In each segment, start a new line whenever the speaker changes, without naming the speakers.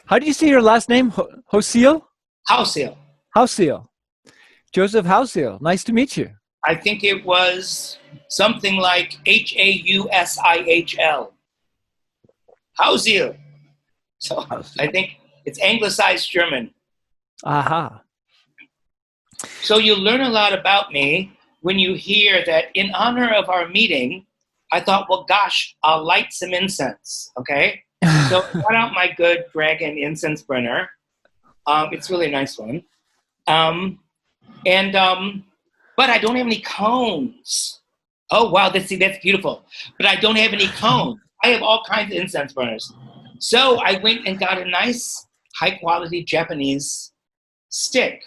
How do you say your last name? Houseal?
Houseal.
Houseal. Joseph Houseal. Nice to meet you.
I think it was something like Hausihl. Houseal. So I think it's anglicized German.
Aha.
So you learn a lot about me when you hear that in honor of our meeting, I thought, well, gosh, I'll light some incense, okay? So I got out my good dragon incense burner. It's really a nice one. But I don't have any cones. Oh, wow, that's beautiful. But I don't have any cones. I have all kinds of incense burners. So I went and got a nice, high-quality Japanese stick.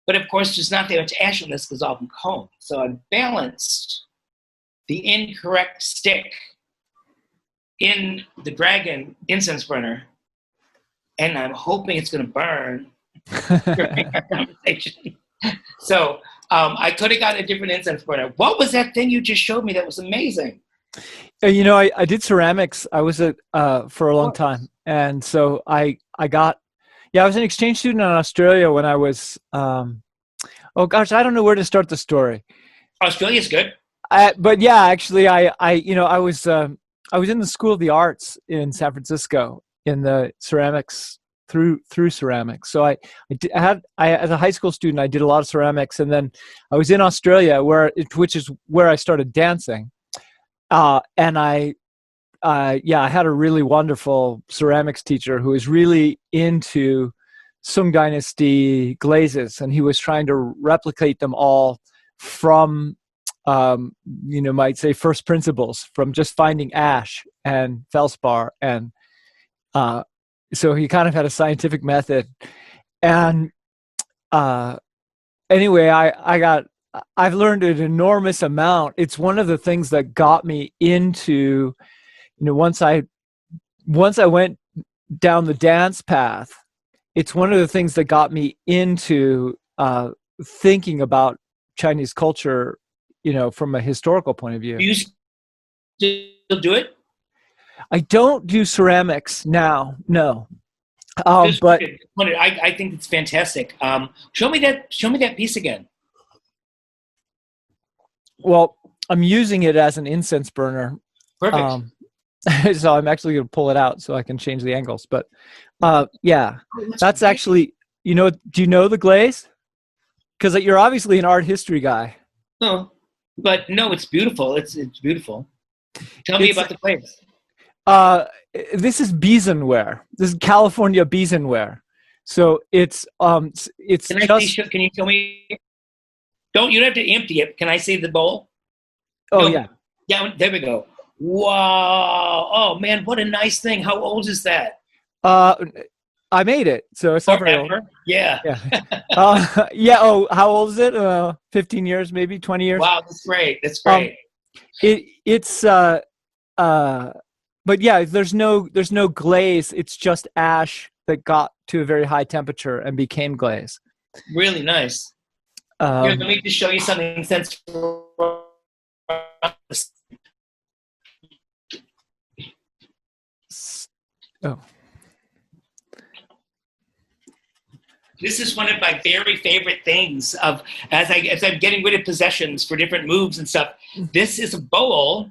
But of course, there's not that much ash on this because all of them cones. So I balanced the incorrect stick in the dragon incense burner, and I'm hoping it's going to burn during our conversation. So I could have got a different incense burner. What was that thing you just showed me that was amazing?
You know, I did ceramics. I was for a long time, and so I was an exchange student in Australia when I was. Oh gosh, I don't know where to start the story.
Australia's good.
But yeah, actually, I was in the School of the Arts in San Francisco in the ceramics through ceramics. So I as a high school student, I did a lot of ceramics, and then I was in Australia which is where I started dancing. And I had a really wonderful ceramics teacher who was really into Sung Dynasty glazes, and he was trying to replicate them all from, might say first principles, from just finding ash and feldspar. And so he kind of had a scientific method. And anyway, I've learned an enormous amount. It's one of the things that got me into, once I went down the dance path, it's one of the things that got me into thinking about Chinese culture, from a historical point of view.
Do you still do it?
I don't do ceramics now, no. But
I think it's fantastic. Show me that piece again.
Well, I'm using it as an incense burner.
Perfect.
So I'm actually going to pull it out so I can change the angles. But that's actually, do you know the glaze? Because you're obviously an art history guy.
No, but no, it's beautiful. It's beautiful. Tell me about the glaze.
This is besenware. This is California besenware. So it's
Can you show me? You don't have to empty it. Can I see the bowl?
Oh, yeah.
Yeah, there we go. Wow. Oh, man, what a nice thing. How old is that?
I made it, so it's not very old.
Yeah.
Yeah. Oh, how old is it? 15 years, maybe 20 years.
Wow, that's great. That's great.
But yeah, there's no glaze. It's just ash that got to a very high temperature and became glaze.
Really nice. Here, let me just show you something since.
Oh.
This is one of my very favorite things as I'm getting rid of possessions for different moves and stuff. This is a bowl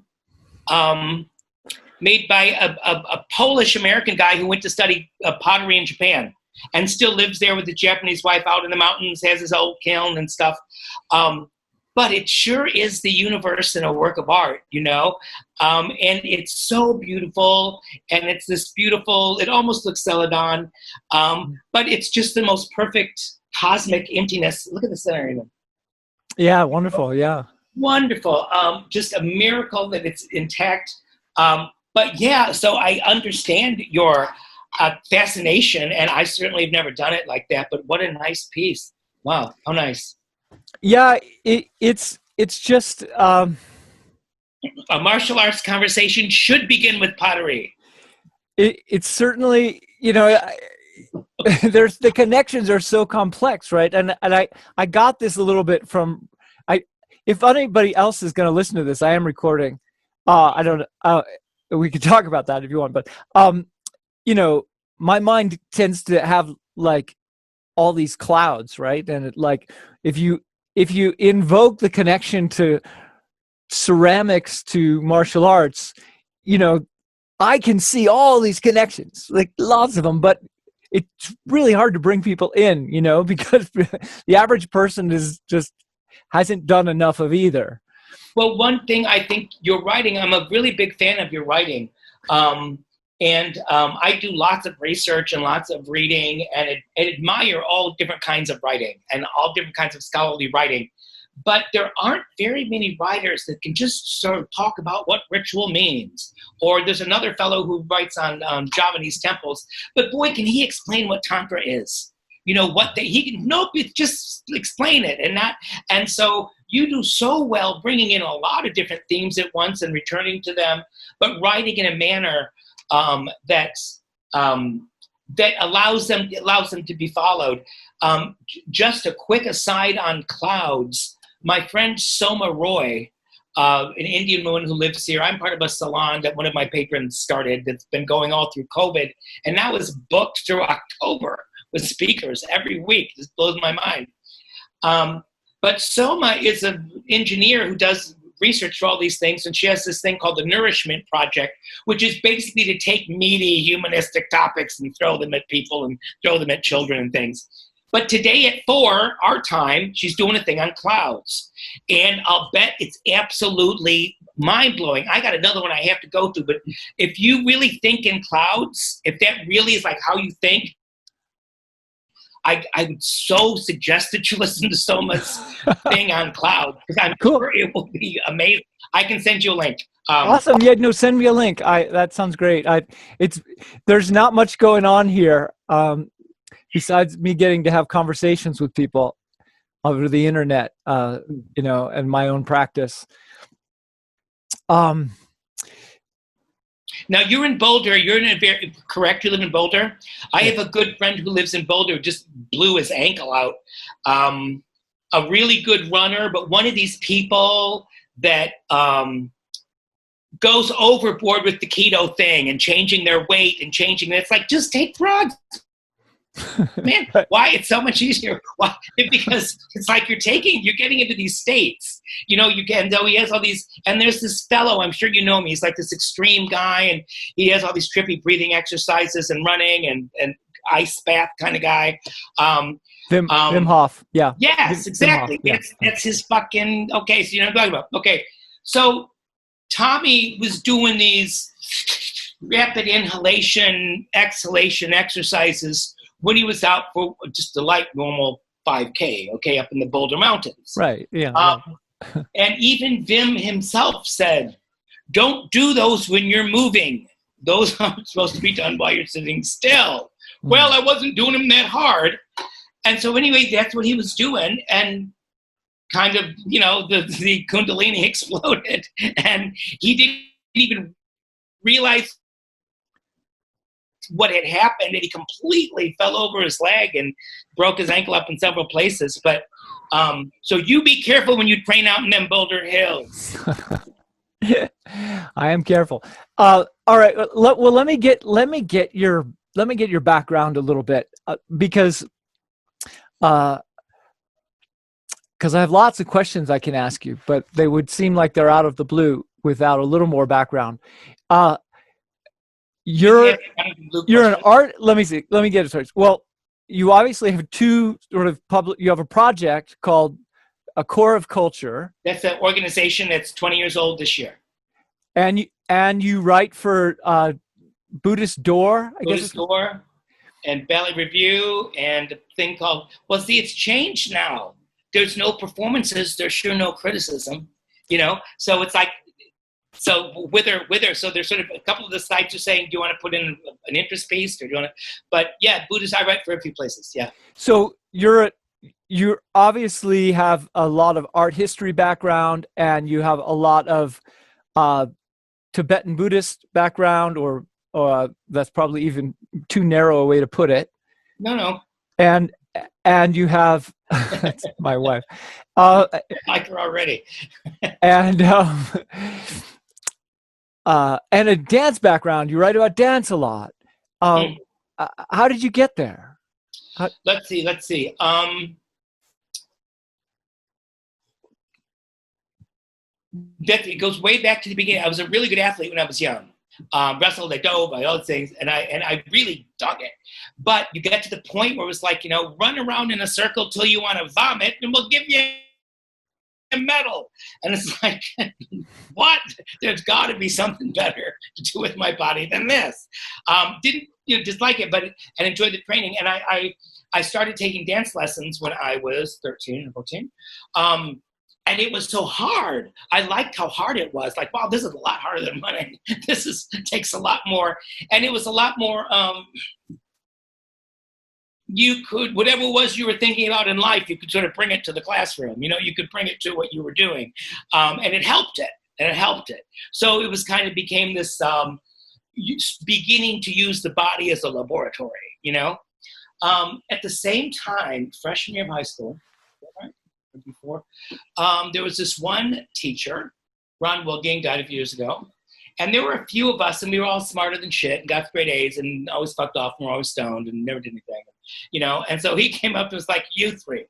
made by a Polish American guy who went to study pottery in Japan and still lives there with his Japanese wife out in the mountains, has his old kiln and stuff. But it sure is the universe in a work of art, and it's so beautiful, and it's this beautiful, it almost looks Celadon, but it's just the most perfect cosmic emptiness. Look at the center even.
Yeah, wonderful, yeah.
Wonderful, just a miracle that it's intact. But yeah, so I understand your fascination, and I certainly have never done it like that, but what a nice piece. Wow, how nice.
Yeah, it's just
a martial arts conversation should begin with pottery.
It's certainly, there's the connections are so complex, right? And I got this a little bit from if anybody else is going to listen to this, I am recording. I don't we could talk about that if you want, but my mind tends to have like all these clouds, right? And it, like if you invoke the connection to ceramics to martial arts, you know, I can see all these connections, like lots of them, but it's really hard to bring people in, you know, because the average person is just hasn't done enough of either.
Well, one thing, I think your writing, I'm a really big fan of your writing. I do lots of research and lots of reading, and admire all different kinds of writing and all different kinds of scholarly writing. But there aren't very many writers that can just sort of talk about what ritual means. Or there's another fellow who writes on Javanese temples, but boy, can he explain what Tantra is. You know, he can, nope, just explain it. And so you do so well bringing in a lot of different themes at once and returning to them, but writing in a manner that allows them to be followed. Just a quick aside on clouds. My friend Soma Roy, an Indian woman who lives here, I'm part of a salon that one of my patrons started that's been going all through COVID, and now is booked through October with speakers every week. This blows my mind. But Soma is an engineer who does research for all these things, and she has this thing called the Nourishment Project, which is basically to take meaty humanistic topics and throw them at people and throw them at children and things. But today at 4, our time, she's doing a thing on clouds. And I'll bet it's absolutely mind-blowing. I got another one I have to go to, but if you really think in clouds, if that really is like how you think, I would so suggest that you listen to Soma's thing on cloud, because I'm sure it will be amazing. I can send you a link.
Awesome. Yeah, no, send me a link. That sounds great. There's not much going on here. Besides me getting to have conversations with people over the internet, you know, and my own practice. Now
you're in Boulder. Correct? You live in Boulder? I have a good friend who lives in Boulder who just blew his ankle out. A really good runner, but one of these people that goes overboard with the keto thing and changing their weight and changing it. It's like, just take drugs. Man, why? It's so much easier. Why? Because it's like you're getting into these states. You know, though he has all these, and there's this fellow, I'm sure you know him, he's like this extreme guy, and he has all these trippy breathing exercises and running and ice bath kind of guy.
Wim Hof, yeah.
Yes, exactly.
Hof, yeah.
That's his fucking, okay, so you know what I'm talking about. Okay, so Tommy was doing these rapid inhalation, exhalation exercises when he was out for just a light normal 5K, okay, up in the Boulder Mountains.
Right, yeah.
And even Vim himself said, don't do those when you're moving. Those aren't supposed to be done while you're sitting still. Well, I wasn't doing them that hard. And so anyway, that's what he was doing. And kind of, you know, the Kundalini exploded. And he didn't even realize what had happened, and he completely fell over his leg and broke his ankle up in several places. But so you be careful when you train out in them Boulder Hills.
I am careful. All right. Well, let me get your background a little bit, because I have lots of questions I can ask you, but they would seem like they're out of the blue without a little more background. You're an art. Let me get it started. Well, you obviously have two sort of you have a project called A Core of Culture.
That's an organization that's 20 years old this year.
And you write for Buddhist Door,
Buddhist Door, and Ballet Review, and a thing called, well, see, it's changed now. There's no performances. There's sure no criticism, you know? So it's like, so wither. So there's sort of a couple of the sites are saying, do you want to put in an interest piece, or do you want to? But yeah, Buddhist, I write for a few places. Yeah.
So you obviously have a lot of art history background, and you have a lot of Tibetan Buddhist background, or that's probably even too narrow a way to put it.
No.
And you have that's my wife.
I like her already.
And a dance background. You write about dance a lot. how did you get there?
Let's see. It goes way back to the beginning. I was a really good athlete when I was young. Wrestled, I dove, I all those things, and I really dug it. But you get to the point where it was like, run around in a circle till you want to vomit, and we'll give you a medal. And it's like, what? There's got to be something better to do with my body than this. Didn't dislike it, and enjoyed the training. And I started taking dance lessons when I was 13 or 14. And it was so hard. I liked how hard it was. Like, wow, this is a lot harder than running. Takes a lot more. And it was a lot more, you could, whatever it was you were thinking about in life, you could sort of bring it to the classroom. You could bring it to what you were doing. And it helped it. So it was kind of became this beginning to use the body as a laboratory, At the same time, freshman year of high school, before, there was this one teacher, Ron Wilgang, died a few years ago, and there were a few of us, and we were all smarter than shit, and got straight A's, and always fucked off, and were always stoned, and never did anything, And so he came up and was like, "You three,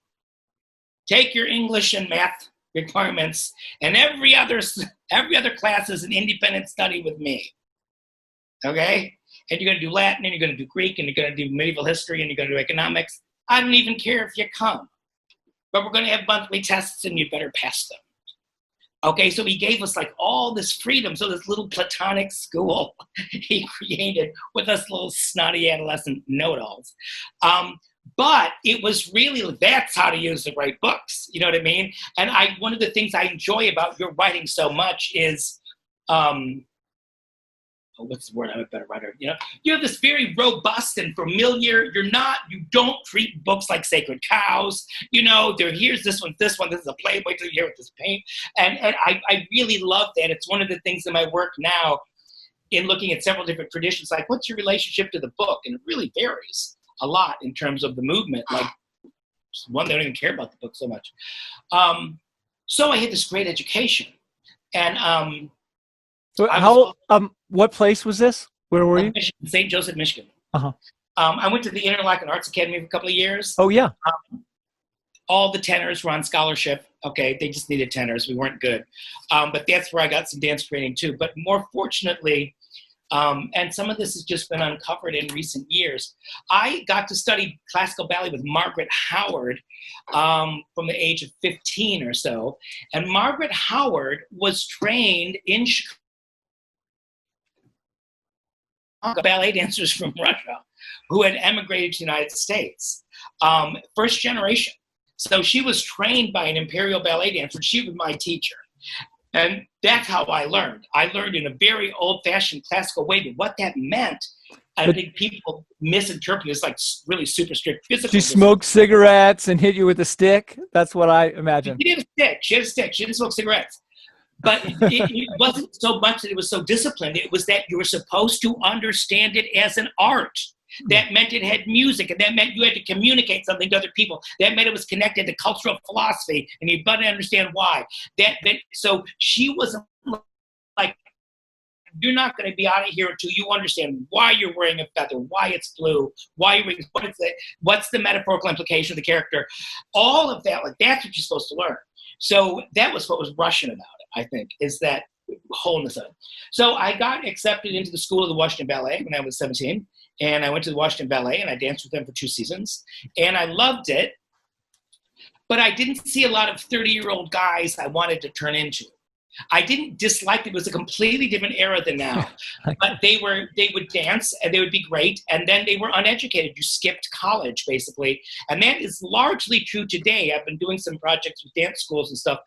take your English and math requirements, and every other class is an independent study with me, okay? And you're going to do Latin, and you're going to do Greek, and you're going to do medieval history, and you're going to do economics. I don't even care if you come. But we're going to have monthly tests, and you better pass them." Okay, so he gave us like all this freedom. So this little platonic school he created with us little snotty adolescent know-it-alls. But it was really, that's how to use the right books. You know what I mean? And one of the things I enjoy about your writing so much is, what's the word? I'm a better writer. You have this very robust and familiar. You don't treat books like sacred cows. Here's this one. This is a Playboy. Here with this paint, and I really love that. It's one of the things in my work now, in looking at several different traditions. Like, what's your relationship to the book? And it really varies a lot in terms of the movement. Like, one, they don't even care about the book so much. So I had this great education, and
so what place was this? Where were you?
Michigan, St. Joseph, Michigan.
Uh-huh.
I went to the Interlochen Arts Academy for a couple of years.
Oh, yeah.
All the tenors were on scholarship. Okay, they just needed tenors. We weren't good. But that's where I got some dance training too. But more fortunately, and some of this has just been uncovered in recent years, I got to study classical ballet with Margaret Howard from the age of 15 or so. And Margaret Howard was trained in Chicago. Ballet dancers from Russia who had emigrated to the United States, first generation. So she was trained by an imperial ballet dancer. She was my teacher. And that's how I learned. I learned in a very old-fashioned classical way, but what that meant, I think people misinterpret it as like really super strict physical.
She smoked cigarettes and hit you with a stick? That's what I imagine.
She had a stick. She didn't smoke cigarettes. But it wasn't so much that it was so disciplined. It was that you were supposed to understand it as an art. That meant it had music, and that meant you had to communicate something to other people. That meant it was connected to cultural philosophy, and you better understand why. So she wasn't like, you're not going to be out of here until you understand why you're wearing a feather, why it's blue, why you're wearing, what's the metaphorical implication of the character. All of that, like, that's what you're supposed to learn. So that was what was Russian about it, I think, is that wholeness of it. So I got accepted into the School of the Washington Ballet when I was 17, and I went to the Washington Ballet, and I danced with them for 2 seasons, and I loved it, but I didn't see a lot of 30-year-old guys I wanted to turn into. I didn't dislike it. It was a completely different era than now. But they would dance, and they would be great, and then they were uneducated. You skipped college, basically. And that is largely true today. I've been doing some projects with dance schools and stuff.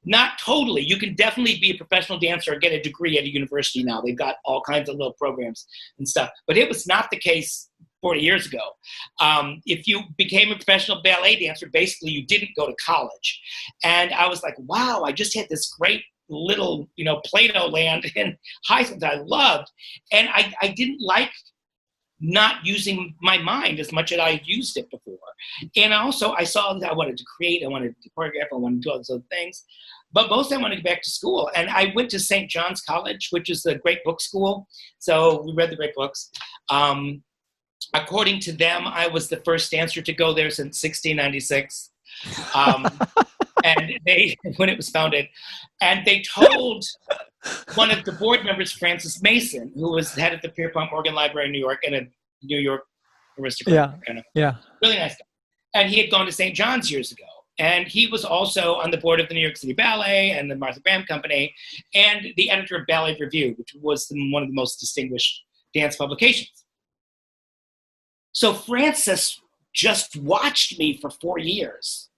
Not totally. You can definitely be a professional dancer or get a degree at a university now. They've got all kinds of little programs and stuff. But it was not the case 40 years ago. If you became a professional ballet dancer, basically you didn't go to college. And I was like, wow, I just had this great little, Play-Doh land in high school that I loved. And I didn't like not using my mind as much as I used it before. And also I saw that I wanted to create, I wanted to choreograph, I wanted to do all those other things. But most I wanted to go back to school. And I went to St. John's College, which is a great book school. So we read the great books. According to them, I was the first dancer to go there since 1696. Um, and when it was founded, and they told one of the board members, Francis Mason, who was head of the Pierpont Morgan Library in New York and a New York aristocrat, kind of really nice guy. And he had gone to St. John's years ago. And he was also on the board of the New York City Ballet and the Martha Graham Company and the editor of Ballet Review, which was one of the most distinguished dance publications. So Francis just watched me for 4 years,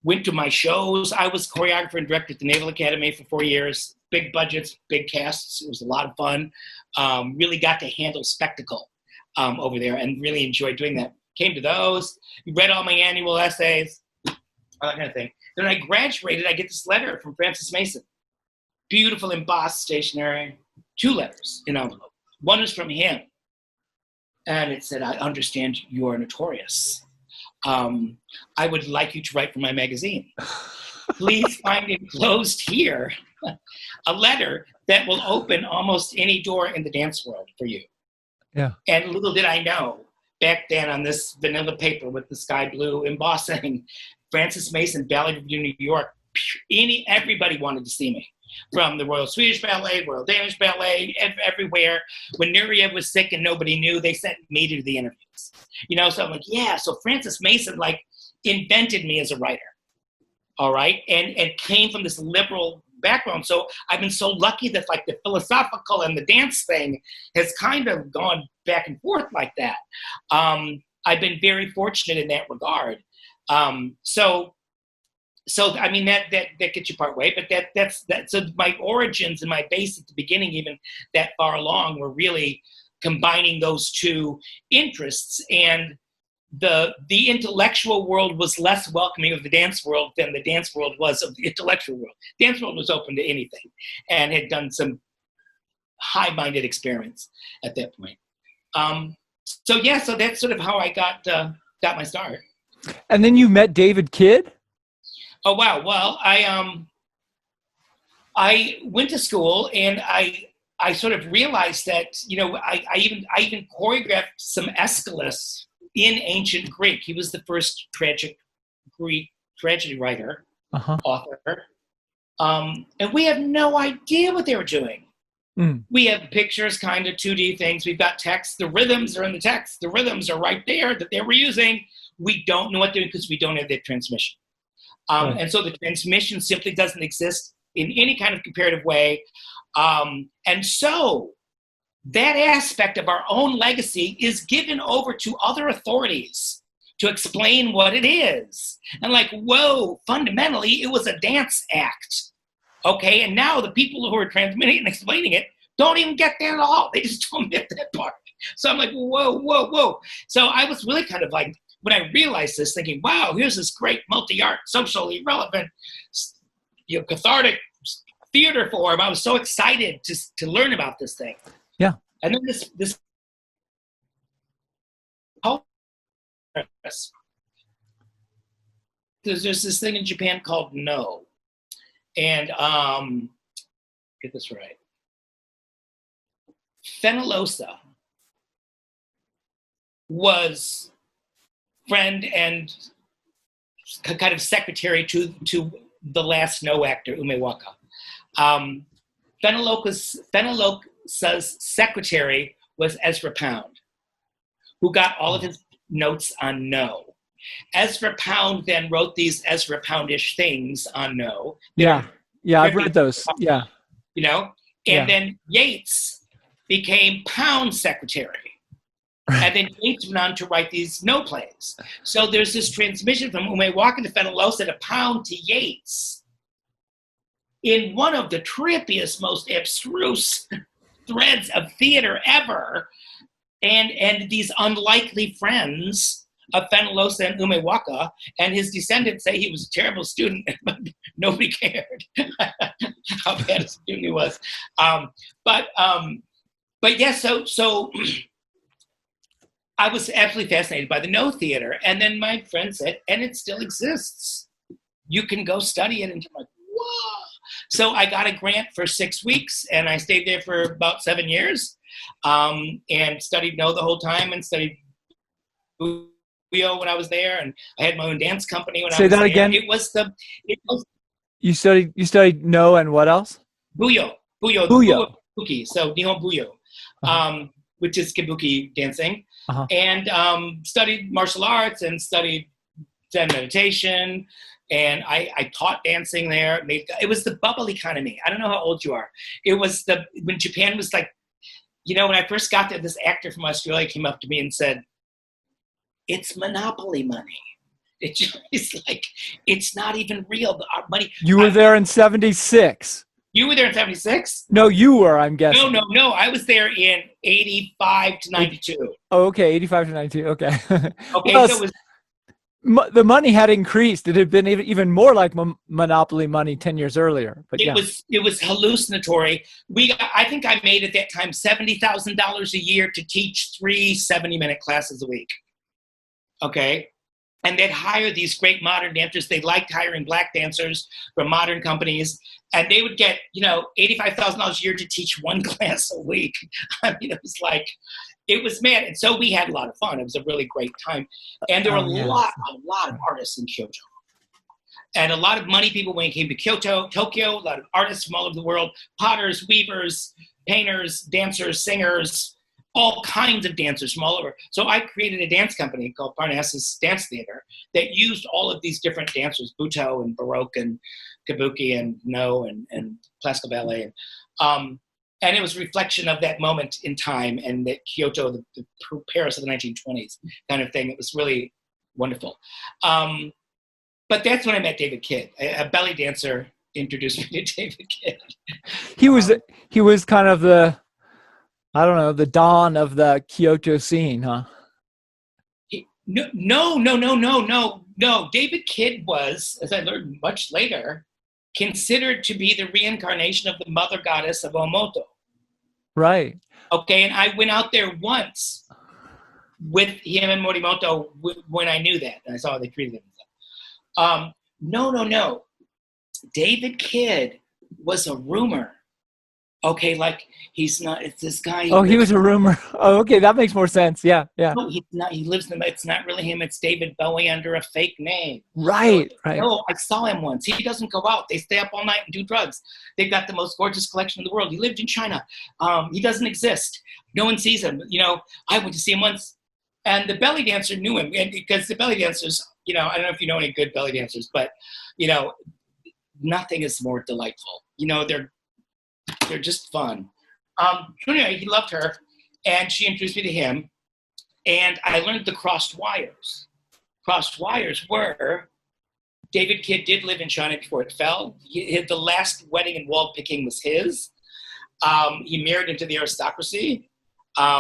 went to my shows. I was choreographer and director at the Naval Academy for 4 years, big budgets, big casts. It was a lot of fun. Really got to handle spectacle over there and really enjoyed doing that. Came to those, read all my annual essays, all that kind of thing. Then I graduated, I get this letter from Francis Mason. Beautiful embossed stationery, 2 letters in envelope. One is from him. And it said, I understand you are notorious. I would like you to write for my magazine. Please find enclosed here a letter that will open almost any door in the dance world for you.
Yeah.
And little did I know, back then on this vanilla paper with the sky blue embossing, Francis Mason, Ballet Review New York, everybody wanted to see me. From the Royal Swedish Ballet, Royal Danish Ballet, everywhere. When Nureyev was sick and nobody knew, they sent me to the interviews. So I'm like, yeah, so Francis Mason invented me as a writer, all right? And came from this liberal background. So I've been so lucky that the philosophical and the dance thing has kind of gone back and forth like that. I've been very fortunate in that regard. So I mean that gets you part way, but that's so my origins and my base at the beginning, even that far along, were really combining those two interests. And the intellectual world was less welcoming of the dance world than the dance world was of the intellectual world. Dance world was open to anything and had done some high-minded experiments at that point. So that's sort of how I got my start.
And then you met David Kidd?
Oh wow! Well, I went to school and I sort of realized that I even choreographed some Aeschylus in ancient Greek. He was the first tragic Greek tragedy writer, author, and we have no idea what they were doing. We have pictures, kind of 2D things. We've got text. The rhythms are in the text. The rhythms are right there that they were using. We don't know what they're doing because we don't have that transmission. And so the transmission simply doesn't exist in any kind of comparative way. And so that aspect of our own legacy is given over to other authorities to explain what it is. And whoa, fundamentally, it was a dance act. Okay, and now the people who are transmitting it and explaining it don't even get that at all. They just don't get that part. So I'm like, whoa. So I was really kind of when I realized this, thinking, wow, here's this great multi-art, socially relevant, cathartic theater form. I was so excited to learn about this thing.
Yeah.
And then this there's this thing in Japan called No. And get this right. Fenollosa was friend and kind of secretary to the last No actor, Umewaka. Fenollosa's secretary was Ezra Pound, who got all of his notes on No. Ezra Pound then wrote these Ezra Poundish things on No.
Yeah, I've read those. Yeah.
And then Yates became Pound's secretary. And then Yates went on to write these No plays. So there's this transmission from Umewaka to Fenollosa to Pound to Yates in one of the trippiest, most abstruse threads of theater ever. And these unlikely friends of Fenollosa and Umewaka, and his descendants say he was a terrible student, but nobody cared how bad a student he was. But yeah, so I was absolutely fascinated by the No theater. And then my friend said, and it still exists. You can go study it. And I'm like, whoa. So I got a grant for 6 weeks and I stayed there for about 7 years. and studied No the whole time, and studied Bhuyo when I was there, and I had my own dance company when I
Say
was
that
there.
again.
It was
You studied no and what else?
Bhuyo,
Bhuyo.
Kabuki, so Nihon Bhuyo, which is Kabuki dancing,
Uh-huh.
and studied martial arts and studied Zen meditation, and I taught dancing there. It was the bubble economy. I don't know how old you are. It was when Japan was like, when I first got there, this actor from Australia came up to me and said, "It's monopoly money." It's like, it's not even real. Our money.
You were there in 76.
You were there in 76?
No, you were, I'm guessing.
No. I was there in 85 to 92.
Oh, okay. 85 to 92. Okay.
Okay,
Well,
so it was,
the money had increased. It had been even more like monopoly money 10 years earlier. But yeah.
It was hallucinatory. I think I made at that time $70,000 a year to teach 3 70-minute classes a week. Okay. And they'd hire these great modern dancers. They liked hiring black dancers from modern companies. And they would get, $85,000 a year to teach 1 class a week. I mean, it was mad. And so we had a lot of fun. It was a really great time. And there were a lot of artists in Kyoto. And a lot of money people when it came to Tokyo, a lot of artists from all over the world, potters, weavers, painters, dancers, singers, all kinds of dancers from all over. So I created a dance company called Parnassus Dance Theater that used all of these different dancers, Buto and Baroque and Kabuki and No and classical ballet. And it was a reflection of that moment in time and that Kyoto, the Paris of the 1920s kind of thing. It was really wonderful. But that's when I met David Kidd. A belly dancer introduced me to David Kidd.
He was kind of the dawn of the Kyoto scene, huh?
No. David Kidd was, as I learned much later, considered to be the reincarnation of the mother goddess of Omoto. Right. Okay, and I went out there once with him and Morimoto when I knew that, and I saw how they treated him. No. David Kidd was a rumor. Okay, like he's not. It's this guy.
Oh, he was a rumor. Oh, okay, that makes more sense. Yeah.
No, he's not. He lives in the. It's not really him. It's David Bowie under a fake name.
Right.
No, I saw him once. He doesn't go out. They stay up all night and do drugs. They've got the most gorgeous collection in the world. He lived in China. He doesn't exist. No one sees him. I went to see him once, and the belly dancer knew him, and because the belly dancers, I don't know if you know any good belly dancers, but nothing is more delightful. They're just fun. Anyway, he loved her, and she introduced me to him, and I learned the crossed wires. Crossed wires were, David Kidd did live in China before it fell. The last wedding in wall picking was his. He married into the aristocracy,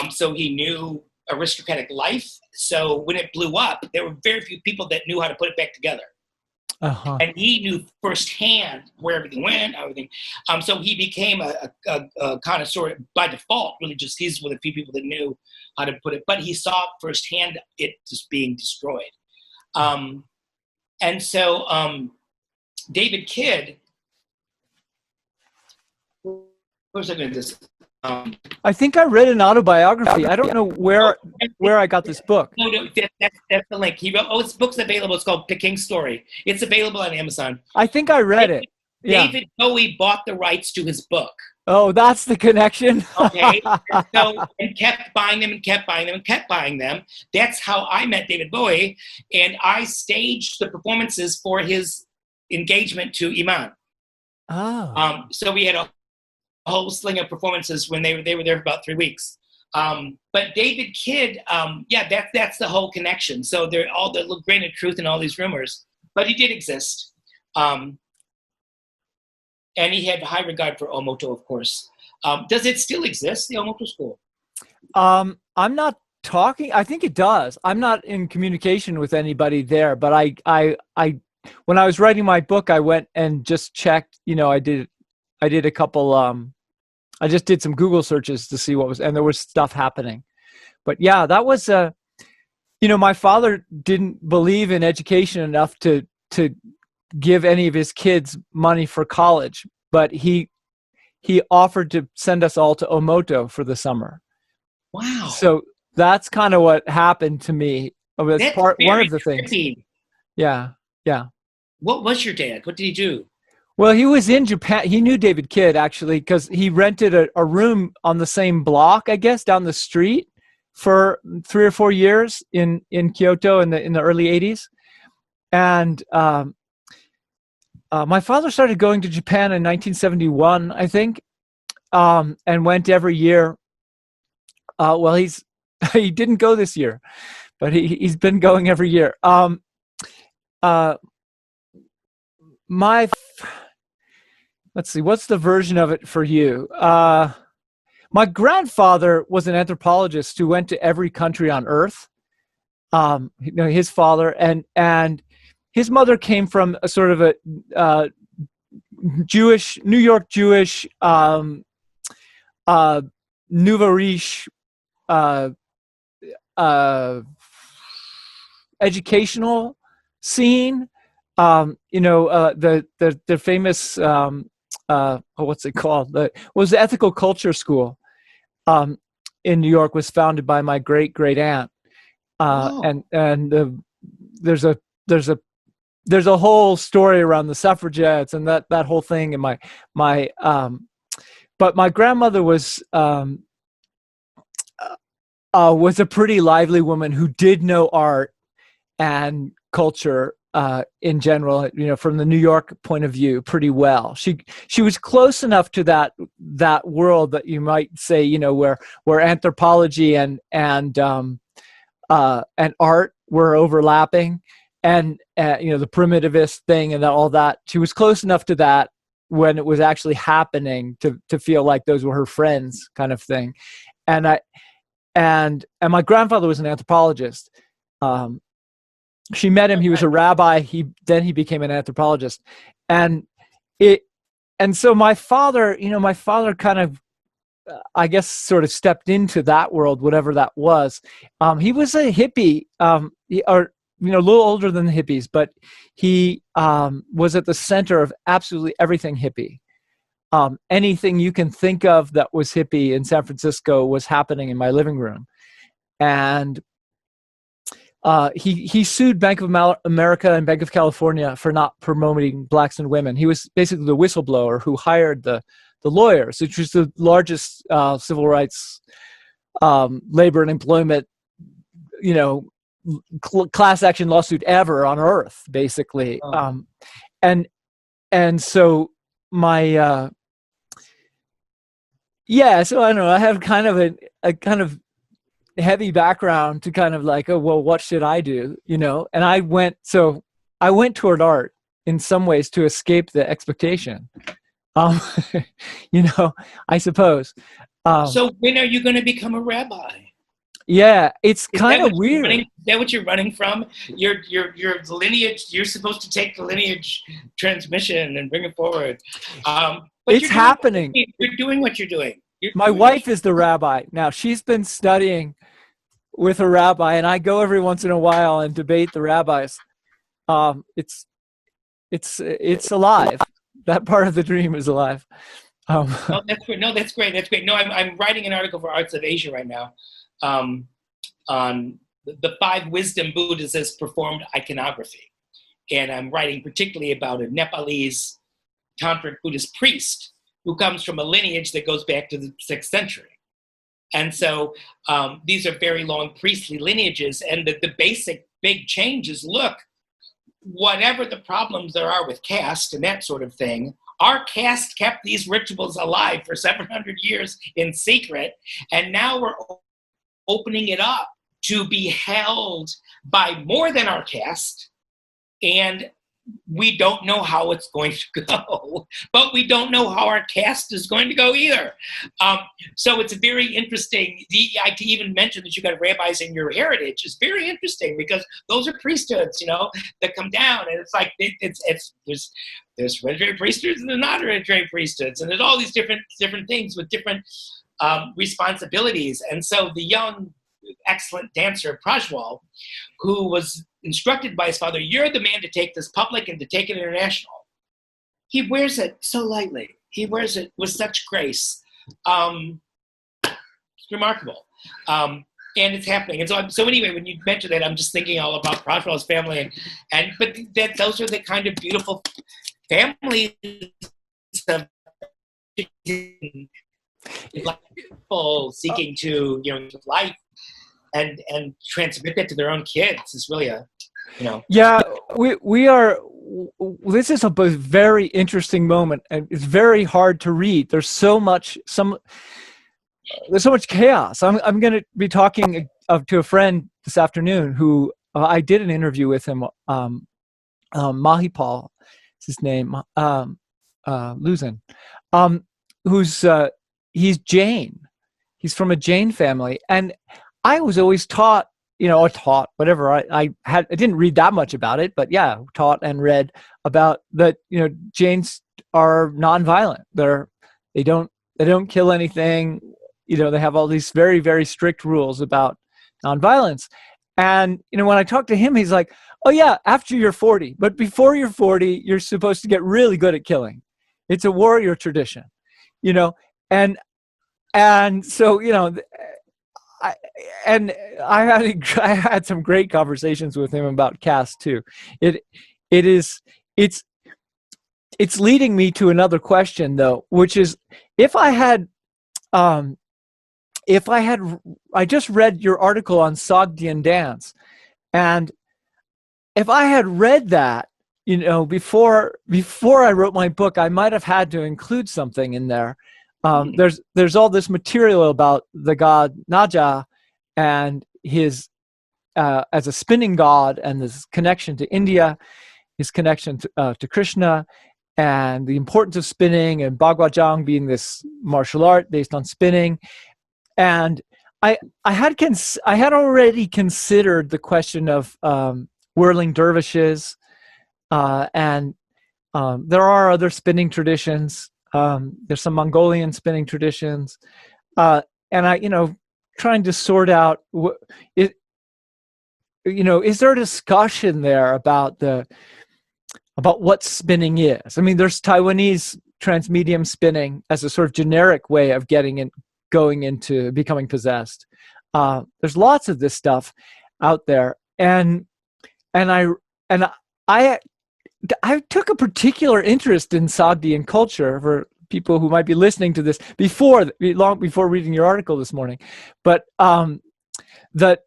so he knew aristocratic life. So when it blew up, there were very few people that knew how to put it back together. Uh-huh. And he knew firsthand where everything went, everything. So he became a connoisseur by default. Really, just he's one of the few people that knew how to put it. But he saw firsthand it just being destroyed. And so David Kidd. What was I going to do?
I think I read an autobiography. I don't know where I got this book.
No, that's the link. He wrote, his book's available. It's called Peking Story. It's available on Amazon.
I think I read it. Yeah.
David Bowie bought the rights to his book.
Oh, that's the connection.
Okay. And kept buying them. That's how I met David Bowie. And I staged the performances for his engagement to Iman.
Oh.
So we had a whole sling of performances when they were there for about 3 weeks. But David Kidd, that's the whole connection. So there all the grain of truth in all these rumors, but he did exist. And he had high regard for Omoto, of course. Does it still exist, the Omoto school?
I'm not talking. I think it does. I'm not in communication with anybody there, but I when I was writing my book, I went and just checked, I did a couple, I just did some Google searches to see what was, and there was stuff happening. But yeah, that was, my father didn't believe in education enough to give any of his kids money for college, but he he offered to send us all to Omoto for the summer.
Wow.
So that's kind of what happened to me. That's one of the things. Yeah. Yeah.
What was your dad? What did he do?
Well, he was in Japan. He knew David Kidd, actually, because he rented a room on the same block, I guess, down the street for 3 or 4 years in Kyoto in the early 80s. And my father started going to Japan in 1971, I think, and went every year. Well, he didn't go this year, but he's been going every year. Let's see, what's the version of it for you? My grandfather was an anthropologist who went to every country on earth. His father and his mother came from a sort of a Jewish, New York Jewish, nouveau riche, educational scene. The famous what's it called? Was the Ethical Culture School in New York was founded by my great aunt, and there's a whole story around the suffragettes and that whole thing. And but my grandmother was a pretty lively woman who did know art and culture in general, from the New York point of view, pretty well. She was close enough to that world that you might say, where anthropology and art were overlapping, and the primitivist thing and all that. She was close enough to that when it was actually happening to feel like those were her friends, kind of thing. And my grandfather was an anthropologist. She met him. He was a rabbi. Then he became an anthropologist, and so my father kind of, I guess, sort of stepped into that world, whatever that was. He was a hippie, or a little older than the hippies, but he was at the center of absolutely everything hippie. Anything you can think of that was hippie in San Francisco was happening in my living room, and he sued Bank of America and Bank of California for not promoting blacks and women. He was basically the whistleblower who hired the lawyers, which was the largest civil rights, labor and employment, class action lawsuit ever on earth, basically. Oh. And so my so I don't know. I have kind of a kind of heavy background to kind of like, oh, well, what should I do? And I went toward art in some ways to escape the expectation. I suppose.
So when are you going to become a rabbi?
Yeah, it's kind of weird.
Is that what you're running from? Your lineage. You're supposed to take the lineage transmission and bring it forward. But
it's happening.
You're doing what you're doing.
My wife is the rabbi now. She's been studying with a rabbi, and I go every once in a while and debate the rabbis. It's alive. That part of the dream is alive.
That's great. No, that's great. That's great. No, I'm writing an article for Arts of Asia right now on the 5 wisdom Buddhists performed iconography, and I'm writing particularly about a Nepalese tantric Buddhist priest who comes from a lineage that goes back to the 6th century. And so these are very long priestly lineages. And the basic big change is, look, whatever the problems there are with caste and that sort of thing, our caste kept these rituals alive for 700 years in secret. And now we're opening it up to be held by more than our caste. And we don't know how it's going to go, but we don't know how our caste is going to go either. So it's very interesting. I even mention that you got rabbis in your heritage is very interesting, because those are priesthoods, that come down, and it's like there's hereditary priesthoods and the non-hereditary priesthoods, and there's all these different things with different responsibilities. And so the young, excellent dancer Prajwal, who was instructed by his father, you're the man to take this public and to take it international. He wears it so lightly. he wears it with such grace. It's remarkable. And it's happening. And so anyway, when you mentioned that, I'm just thinking all about Prospero's family, but those are the kind of beautiful families of people seeking to, life and transmit that to their own kids is really
Yeah, we are. This is a very interesting moment, and it's very hard to read. There's so much chaos. I'm going to be talking to a friend this afternoon who I did an interview with him. Mahipal is his name. Luzin, he's Jain. He's from a Jain family, and I was always taught, whatever. I didn't read that much about it, but yeah, taught and read about that. Jains are nonviolent. They don't kill anything. They have all these very, very strict rules about nonviolence. And, when I talked to him, he's like, oh yeah, after you're 40, but before you're 40, you're supposed to get really good at killing. It's a warrior tradition, and so, I had some great conversations with him about caste too. It's leading me to another question though, which is I just read your article on Sogdian dance, and if I had read that, before I wrote my book, I might have had to include something in there. There's all this material about the god Naja and his as a spinning god, and this connection to India, his connection to Krishna, and the importance of spinning, and Bagwajang being this martial art based on spinning. And I had already considered the question of whirling dervishes, and there are other spinning traditions. There's some Mongolian spinning traditions, and I, trying to sort out is there a discussion there about what spinning is? I mean, there's Taiwanese transmedium spinning as a sort of generic way of going into becoming possessed. There's lots of this stuff out there, and I took a particular interest in Sogdian culture for people who might be listening to this long before reading your article this morning, but that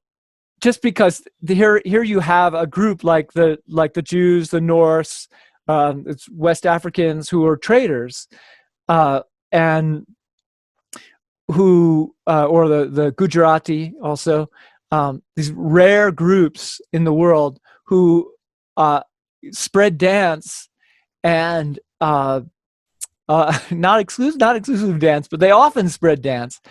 just because here you have a group like the Jews, the Norse, it's West Africans who are traders, and who or the Gujarati also, these rare groups in the world who spread dance and not exclusive dance, but they often spread dance.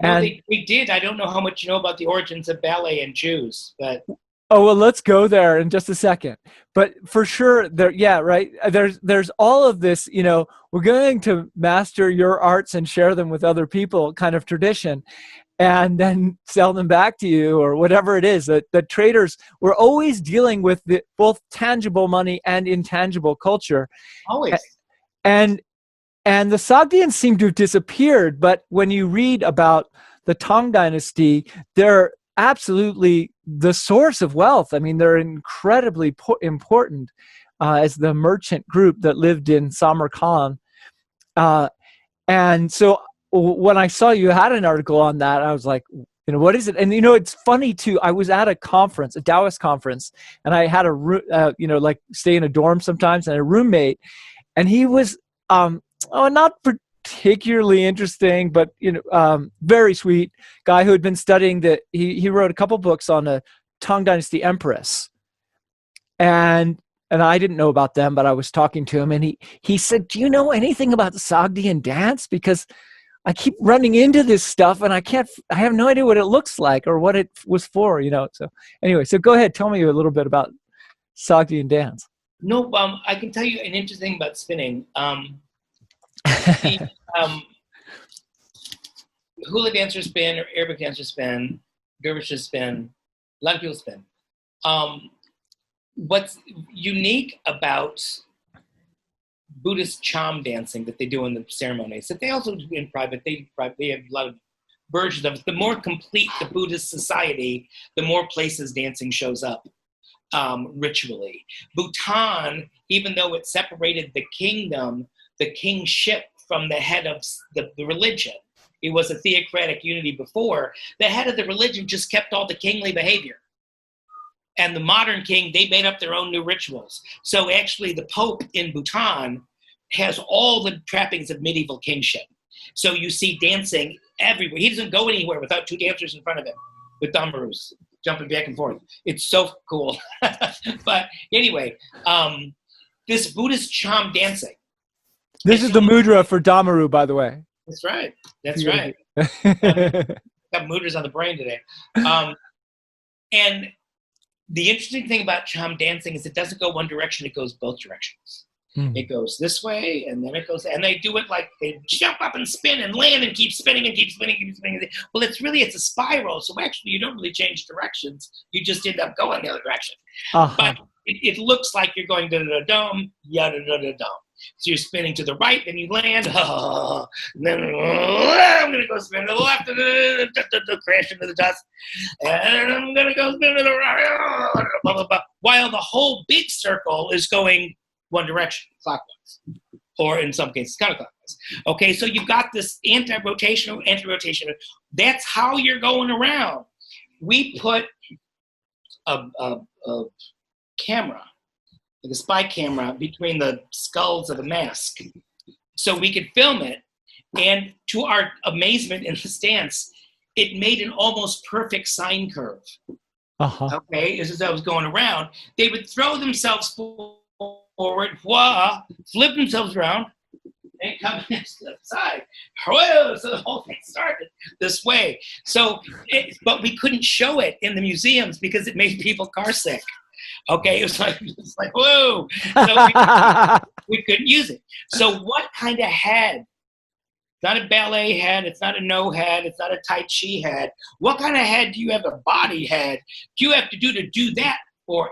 No,
And
they did. I don't know how much you know about the origins of ballet and Jews, but
let's go there in just a second. But for sure, right. There's all of this. We're going to master your arts and share them with other people, kind of tradition, and then sell them back to you or whatever it is. That the traders were always dealing with both tangible money and intangible culture.
Always.
And the Sogdians seem to have disappeared, but when you read about the Tang Dynasty, they're absolutely the source of wealth. I mean, they're incredibly important as the merchant group that lived in Samarkand. And so when I saw you had an article on that, I was like, what is it? And, it's funny too. I was at a conference, a Taoist conference, and I had like stay in a dorm sometimes, and a roommate, and he was, not particularly interesting, but very sweet guy who had been studying he wrote a couple books on a Tang Dynasty empress, and I didn't know about them, but I was talking to him, and he said, "Do you know anything about Sogdian dance? Because I keep running into this stuff, and I have no idea what it looks like or what it was for." So anyway, so go ahead, tell me a little bit about Sogdian dance.
No, I can tell you an interesting thing about spinning. Hula dancers spin, or Arabic dancers spin, dervishes spin, a lot of people spin. What's unique about Buddhist Cham dancing that they do in the ceremonies that they also do in private. They have a lot of versions of it. The more complete the Buddhist society, the more places dancing shows up ritually. Bhutan, even though it separated the kingdom, the kingship from the head of the religion, it was a theocratic unity before, the head of the religion just kept all the kingly behavior. And the modern king, they made up their own new rituals. So actually the Pope in Bhutan has all the trappings of medieval kingship. So you see dancing everywhere. He doesn't go anywhere without two dancers in front of him with dhammarus, jumping back and forth. It's so cool. But anyway, this Buddhist Cham dancing.
This is the mudra for dhammaru, by the way.
That's right. That's right. Got mudras on the brain today. And the interesting thing about Cham dancing is it doesn't go one direction, it goes both directions. It goes this way, and then it goes, and they do it like they jump up and spin and land and keep spinning and keep spinning and keep spinning. Well, it's a spiral, so actually you don't really change directions. You just end up going the other direction. But it looks like you're going da-da-da-dum, ya-da-da-da-dum. So you're spinning to the right, then you land, and then I'm going to go spin to the left, crash into the dust, and I'm going to go spin to the right, blah, blah, blah, while the whole big circle is going one direction, clockwise, or in some cases, counterclockwise. Okay, so you've got this anti-rotational. That's how you're going around. We put a camera, like a spy camera, between the skulls of the mask, so we could film it. And to our amazement in this dance, it made an almost perfect sine curve. Okay, as I was going around, they would throw themselves forward, flip themselves around, and come to the side. So the whole thing started this way. So, but we couldn't show it in the museums because it made people car sick. Okay, it was like whoa. So we couldn't use it. So what kind of head? Not a ballet head, it's not a no head, it's not a Tai Chi head. What kind of head do you have, a body head, do you have to do that for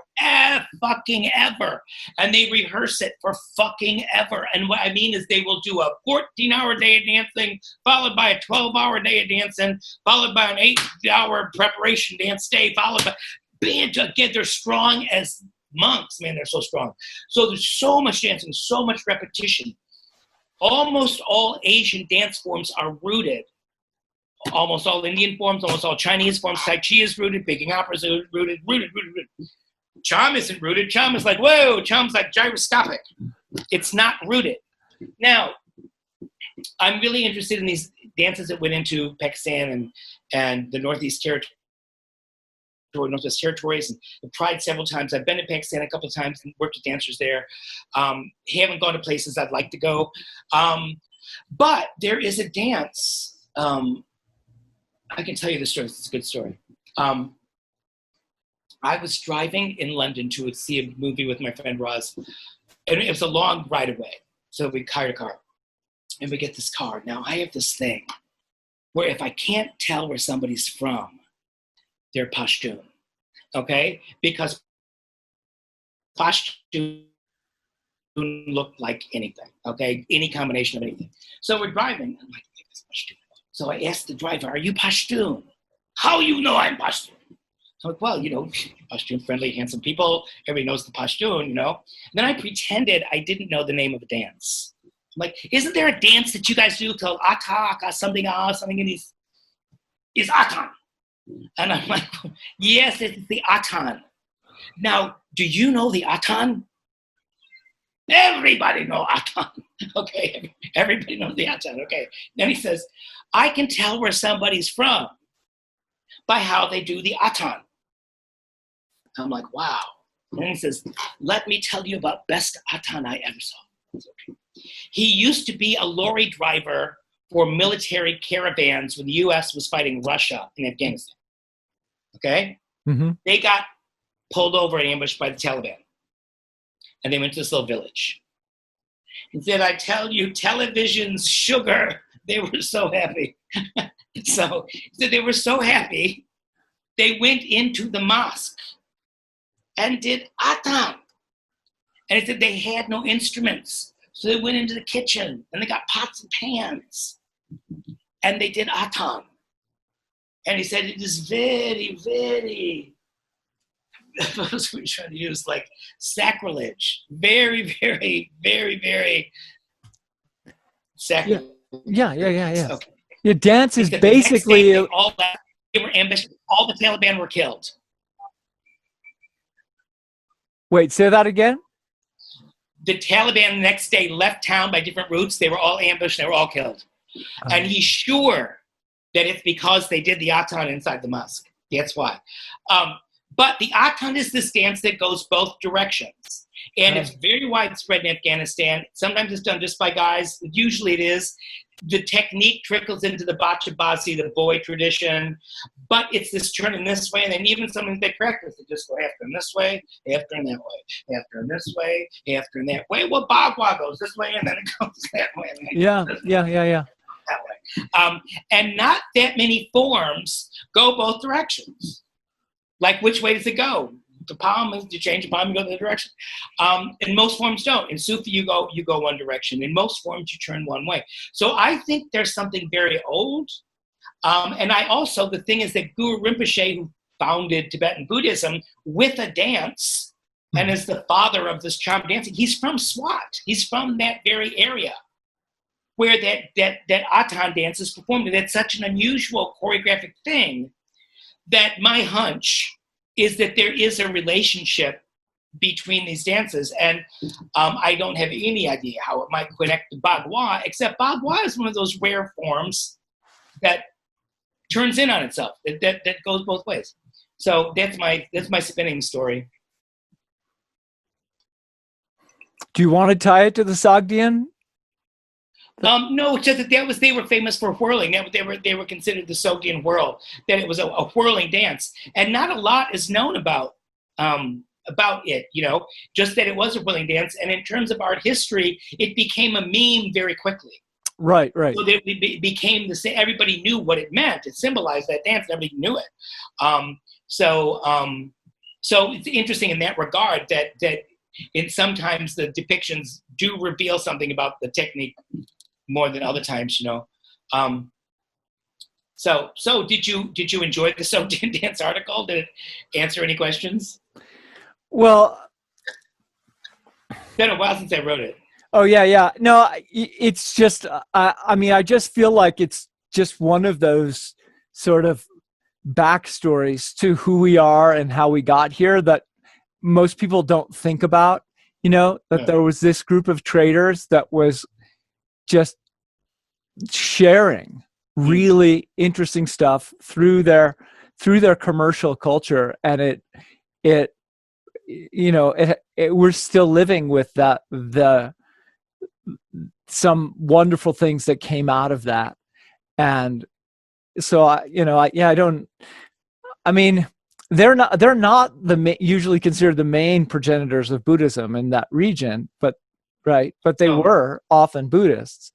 fucking ever? And they rehearse it for fucking ever. And what I mean is they will do a 14-hour day of dancing, followed by a 12-hour day of dancing, followed by an 8-hour preparation dance day, followed by, again, they're strong as monks, man, they're so strong. So there's so much dancing, so much repetition. Almost all Asian dance forms are rooted. Almost all Indian forms, almost all Chinese forms. Tai Chi is rooted, Peking opera is rooted. Cham isn't rooted. Cham is like, whoa, Cham's like gyroscopic. It's not rooted. Now, I'm really interested in these dances that went into Pakistan and the Northwest Territories, and the Pride several times. I've been to Pakistan a couple of times and worked with dancers there. Haven't gone to places I'd like to go. But there is a dance. I can tell you the story. It's a good story. I was driving in London to see a movie with my friend Roz, and it was a long ride away. So we hired a car, and we get this car. Now, I have this thing where if I can't tell where somebody's from, they're Pashtun, okay? Because Pashtun look like anything, okay? Any combination of anything. So we're driving. I'm like, this Pashtun. So I asked the driver, are you Pashtun? How you know I'm Pashtun? I'm like, well, Pashtun, friendly, handsome people. Everybody knows the Pashtun, And then I pretended I didn't know the name of the dance. I'm like, isn't there a dance that you guys do called Atak or something in these? Is Atan? And I'm like, yes, it's the Atan. Now, do you know the Atan? Everybody knows Atan. Okay, everybody knows the Atan. Okay. Then he says, I can tell where somebody's from by how they do the Atan. I'm like, wow. And then he says, let me tell you about best Atan I ever saw. Okay. He used to be a lorry driver for military caravans when the U.S. was fighting Russia in Afghanistan. Okay?
Mm-hmm.
They got pulled over and ambushed by the Taliban. And they went to this little village. He said, I tell you, television's sugar. They were so happy. So he said they were so happy, they went into the mosque and did Atan. And he said they had no instruments. So they went into the kitchen and they got pots and pans and they did atan. And he said, it is very, very, what was we trying to use? Like sacrilege. Very, very, very, very sacrilege.
Yeah.
Okay.
Your dance is
Because
basically
the next day, they were ambushed. All the Taliban were killed.
Wait, say that again?
The Taliban the next day left town by different routes. They were all ambushed. They were all killed. And he's sure that it's because they did the atan inside the mosque. That's why. But the atan is this dance that goes both directions. And it's very widespread in Afghanistan. Sometimes it's done just by guys. Usually it is. The technique trickles into the bacha-basi, the boy tradition. But it's this turning this way. And then even sometimes they practice. They just go half turn this way, half turn that way, half turn this way, half turn that way. Well, Bagua goes this way, and then it goes that way.
Yeah.
That way. And not that many forms go both directions. Like, which way does it go? The palm is to change the palm, you go the other direction. And most forms don't. In Sufi, you go one direction. In most forms, you turn one way. So I think there's something very old. And I also, the thing is that Guru Rinpoche, who founded Tibetan Buddhism with a dance, and is the father of this Cham dancing, he's from Swat. He's from that very area where that atan dance is performed. And that's such an unusual choreographic thing that my hunch is that there is a relationship between these dances. And I don't have any idea how it might connect to Bagua, except Bagua is one of those rare forms that turns in on itself, that goes both ways. So that's my spinning story.
Do you want to tie it to the Sogdian?
No, just that they were famous for whirling. They were considered the Sogdian whirl. That it was a whirling dance, and not a lot is known about it. Just that it was a whirling dance. And in terms of art history, it became a meme very quickly.
Right.
So it became the same. Everybody knew what it meant. It symbolized that dance. Everybody knew it. So it's interesting in that regard that sometimes the depictions do reveal something about the technique more than other times, So did you enjoy the Sogdian dance article? Did it answer any questions?
Well,
it's been a while since I wrote it.
Oh yeah. No, it's just I just feel like it's just one of those sort of backstories to who we are and how we got here that most people don't think about. There was this group of traders that was just sharing really interesting stuff through their commercial culture, and we're still living with that, some wonderful things that came out of that. And so they're not usually considered the main progenitors of Buddhism in that region, but they were often Buddhists.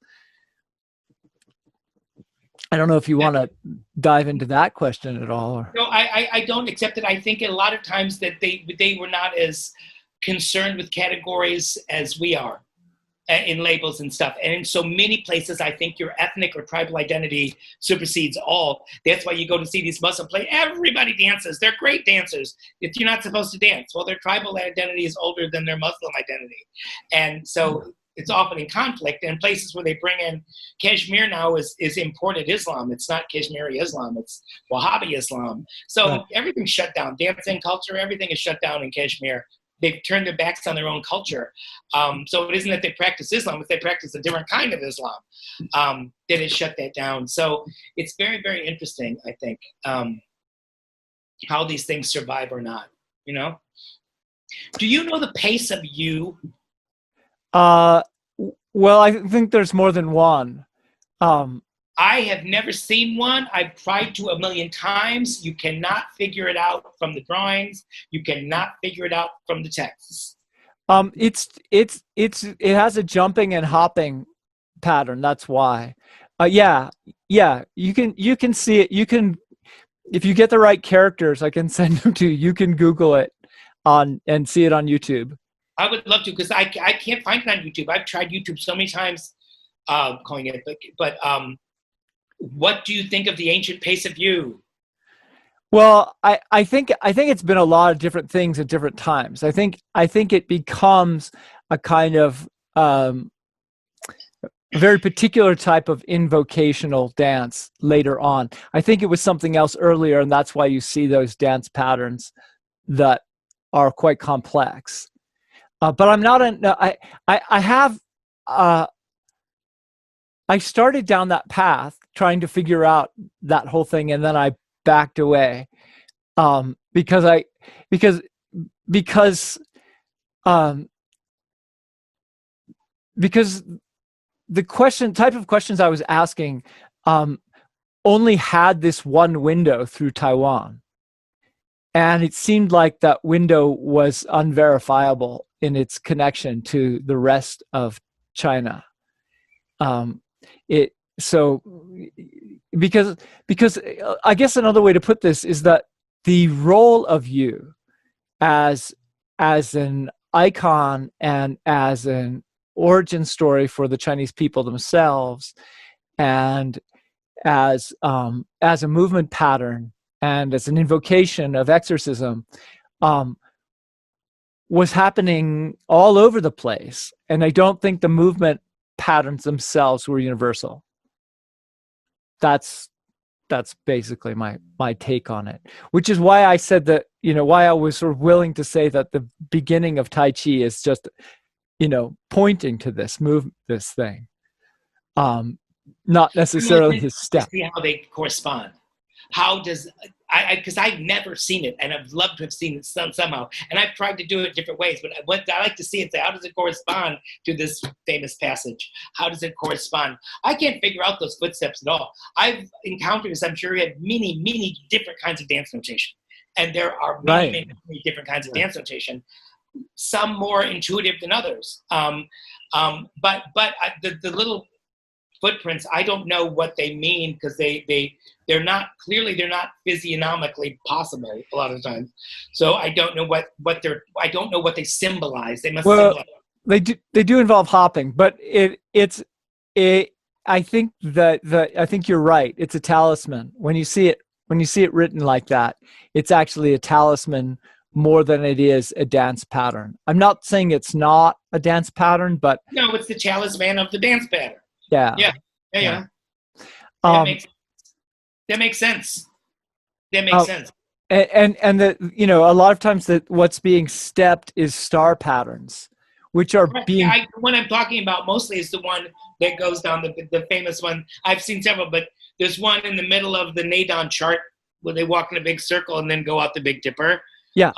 I don't know if you want to dive into that question at all.
No, I don't accept it. I think a lot of times that they were not as concerned with categories as we are in labels and stuff. And in so many places, I think your ethnic or tribal identity supersedes all. That's why you go to see these Muslim plays. Everybody dances. They're great dancers. If you're not supposed to dance, well, their tribal identity is older than their Muslim identity. And so it's often in conflict. And places where they bring in Kashmir now is imported Islam. It's not Kashmiri Islam. It's Wahhabi Islam. So everything's shut down. Dancing culture, everything is shut down in Kashmir. They've turned their backs on their own culture. So it isn't that they practice Islam, but they practice a different kind of Islam that has shut that down. So it's very, very interesting, I think, how these things survive or not, Do you know the pace of you?
Well, I think there's more than one.
I have never seen one. I've tried to 1,000,000 times. You cannot figure it out from the drawings. You cannot figure it out from the texts. It
has a jumping and hopping pattern. That's why. Yeah. You can see it. You can, if you get the right characters, I can send them to you. You can Google it and see it on YouTube.
I would love to, because I can't find it on YouTube. I've tried YouTube so many times, calling it, but what do you think of the ancient pace of you?
Well, I think it's been a lot of different things at different times. I think it becomes a kind of a very particular type of invocational dance later on. I think it was something else earlier, and that's why you see those dance patterns that are quite complex. But I'm not an, I have I started down that path trying to figure out that whole thing, and then I backed away because the type of questions I was asking only had this one window through Taiwan, and it seemed like that window was unverifiable in its connection to the rest of China. Because I guess another way to put this is that the role of you as an icon and as an origin story for the Chinese people themselves, and as a movement pattern and as an invocation of exorcism, was happening all over the place. And I don't think the movement patterns themselves were universal. That's basically my take on it, which is why I said that, why I was sort of willing to say that the beginning of Tai Chi is just, pointing to this thing, not necessarily his step.
See how they correspond. How does because I've never seen it, and I'd love to have seen it somehow, and I've tried to do it different ways, but what I like to see it, say, how does it correspond to this famous passage? How does it correspond? I can't figure out those footsteps at all. I've encountered, as I'm sure you have, many different kinds of dance notation, and there are many different kinds of dance notation, some more intuitive than others. But the little footprints, I don't know what they mean, because they're not physiognomically possible a lot of the time. So I don't know I don't know what they symbolize. They must symbolize.
They do involve hopping, but I think I think you're right. It's a talisman. When you see it written like that, it's actually a talisman more than it is a dance pattern. I'm not saying it's not a dance pattern, but
no, it's the talisman of the dance pattern.
Yeah.
That makes sense. That makes sense.
And a lot of times that what's being stepped is star patterns, which are being.
The one I'm talking about mostly is the one that goes down the famous one. I've seen several, but there's one in the middle of the Nadon chart where they walk in a big circle and then go out the Big Dipper.
Yeah.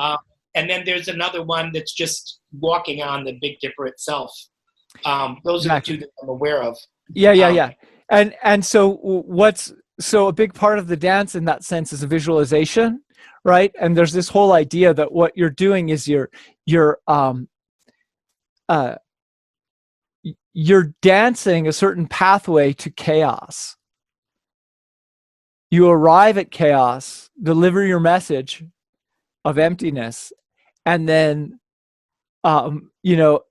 And then there's another one that's just walking on the Big Dipper itself. Those are the two that I'm aware of.
Yeah. And so a big part of the dance in that sense is a visualization, right? And there's this whole idea that what you're doing is you're dancing a certain pathway to chaos. You arrive at chaos, deliver your message of emptiness, and then and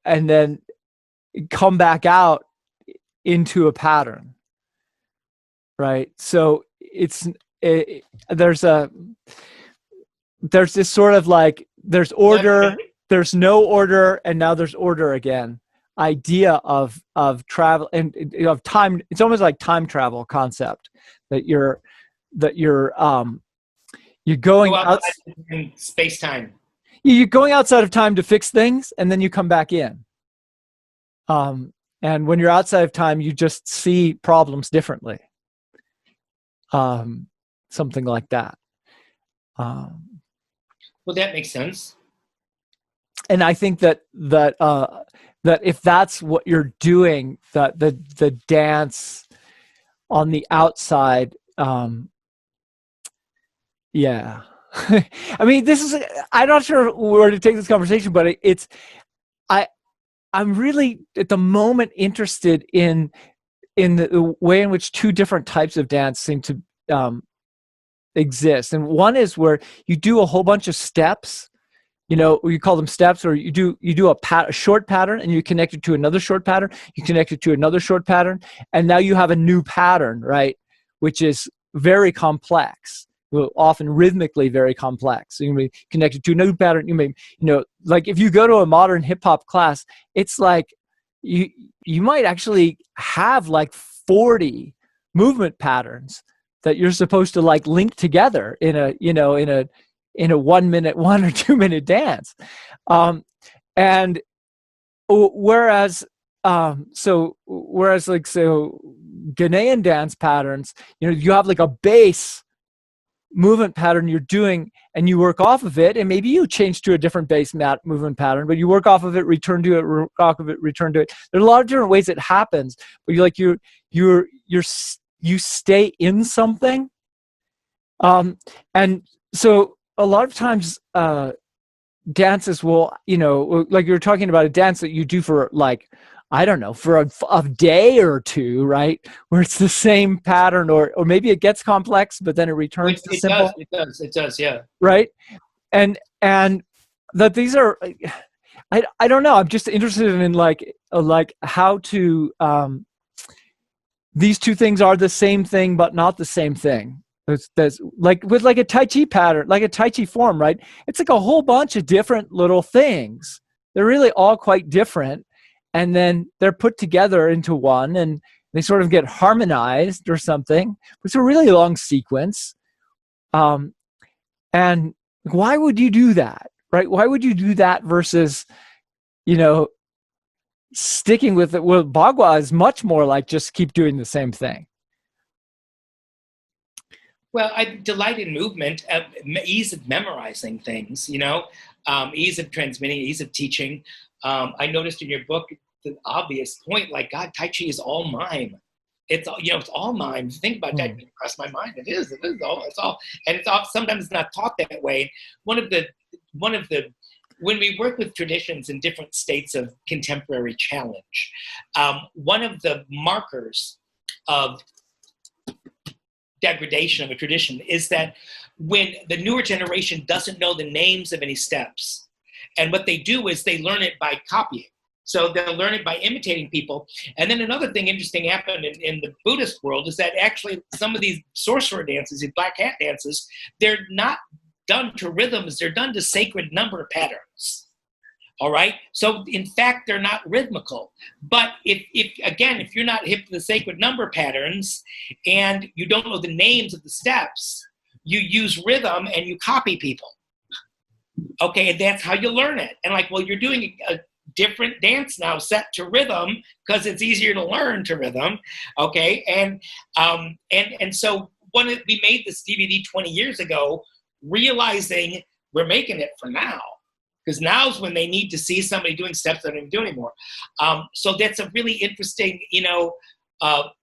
then come back out into a pattern, right? So there's this sort of like, there's order, there's no order, and now there's order again. Idea of travel and of time. It's almost like time travel concept that you're going outside
in space time.
You're going outside of time to fix things, and then you come back in. And when you're outside of time, you just see problems differently. Something like that.
Well, that makes sense.
And I think that if that's what you're doing, that the dance on the outside, yeah. I mean, I'm not sure where to take this conversation, but I'm really at the moment interested in the way in which two different types of dance seem to exist. And one is where you do a whole bunch of steps you call them steps, or you do a short pattern, and you connect it to another short pattern, you connect it to another short pattern, and now you have a new pattern, right? Which is very complex, well, often rhythmically very complex. So you may connect it to a new pattern. You may, like if you go to a modern hip hop class, it's like you might actually have like 40 movement patterns that you're supposed to like link together in a 1 minute, 1 or 2 minute dance. And whereas Ghanaian dance patterns, you have like a base movement pattern you're doing, and you work off of it, and maybe you change to a different base movement pattern, but you work off of it, return to it, work off of it, return to it. There are a lot of different ways it happens, but you stay in something. And so a lot of times dances will, like you're talking about a dance that you do for like, I don't know, for a day or two, right? Where it's the same pattern, or maybe it gets complex, but then it returns to simple.
It does, yeah.
Right? And that these are, I don't know. I'm just interested in like how to, these two things are the same thing, but not the same thing. There's like with like a Tai Chi pattern, like a Tai Chi form, right? It's like a whole bunch of different little things. They're really all quite different. And then they're put together into one, and they sort of get harmonized or something. It's a really long sequence. And why would you do that, right? Why would you do that versus, sticking with it? Well, Bagua is much more like just keep doing the same thing.
Well, I delight in movement, ease of memorizing things, ease of transmitting, ease of teaching. I noticed in your book the obvious point, like, God, Tai Chi is all mime. It's all mime. Think about that. Across my mind, it is all, and it's all. Sometimes it's not taught that way. One of the when we work with traditions in different states of contemporary challenge, one of the markers of degradation of a tradition is that when the newer generation doesn't know the names of any steps, and what they do is they learn it by copying. So they'll learn it by imitating people. And then another thing interesting happened in the Buddhist world is that actually some of these sorcerer dances, these black hat dances, they're not done to rhythms, they're done to sacred number patterns. All right. So in fact, they're not rhythmical. But if you're not hip to the sacred number patterns and you don't know the names of the steps, you use rhythm and you copy people. Okay, and that's how you learn it. And like, well, you're doing a different dance now set to rhythm because it's easier to learn to rhythm. Okay, and so we made this DVD 20 years ago, realizing we're making it for now. Because now's when they need to see somebody doing steps that they don't do anymore. So that's a really interesting,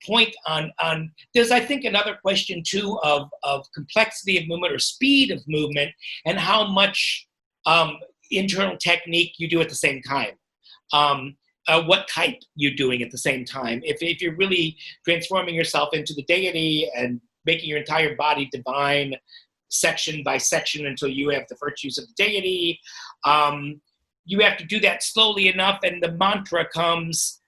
point on. There's, I think, another question too of complexity of movement or speed of movement, and how much internal technique you do at the same time. What type you're doing at the same time. If you're really transforming yourself into the deity and making your entire body divine, section by section until you have the virtues of the deity. You have to do that slowly enough, and the mantra comes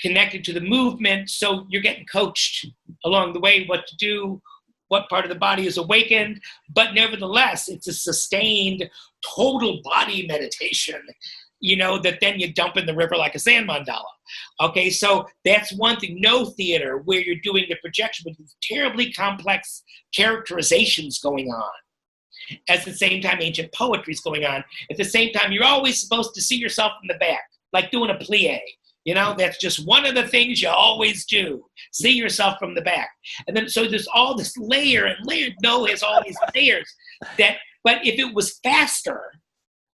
connected to the movement, so you're getting coached along the way what to do, what part of the body is awakened, but nevertheless, it's a sustained total body meditation, that then you dump in the river like a sand mandala. Okay, so that's one thing. No theater where you're doing the projection with terribly complex characterizations going on. At the same time, ancient poetry is going on. At the same time, you're always supposed to see yourself from the back, like doing a plie. That's just one of the things you always do. See yourself from the back. And then, so there's all this layer and layer. No, has all these layers but if it was faster,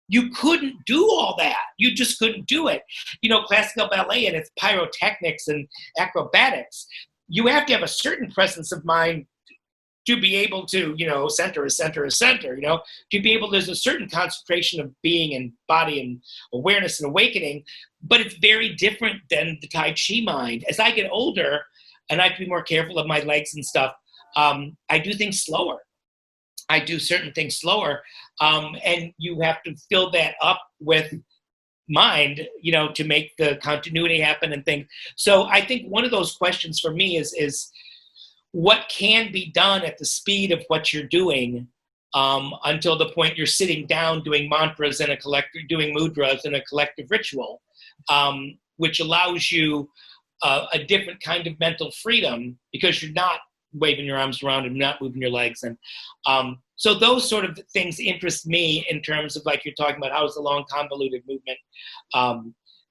you couldn't do all that. You just couldn't do it. Classical ballet and its pyrotechnics and acrobatics, you have to have a certain presence of mind to be able to, center, to be able, there's a certain concentration of being and body and awareness and awakening, but it's very different than the Tai Chi mind. As I get older and I have to be more careful of my legs and stuff, I do things slower. I do certain things slower, and you have to fill that up with mind, to make the continuity happen and things. So I think one of those questions for me is what can be done at the speed of what you're doing, until the point you're sitting down doing mantras and doing mudras in a collective ritual, which allows you a different kind of mental freedom because you're not waving your arms around and not moving your legs. And so those sort of things interest me in terms of, like you're talking about, how is the long convoluted movement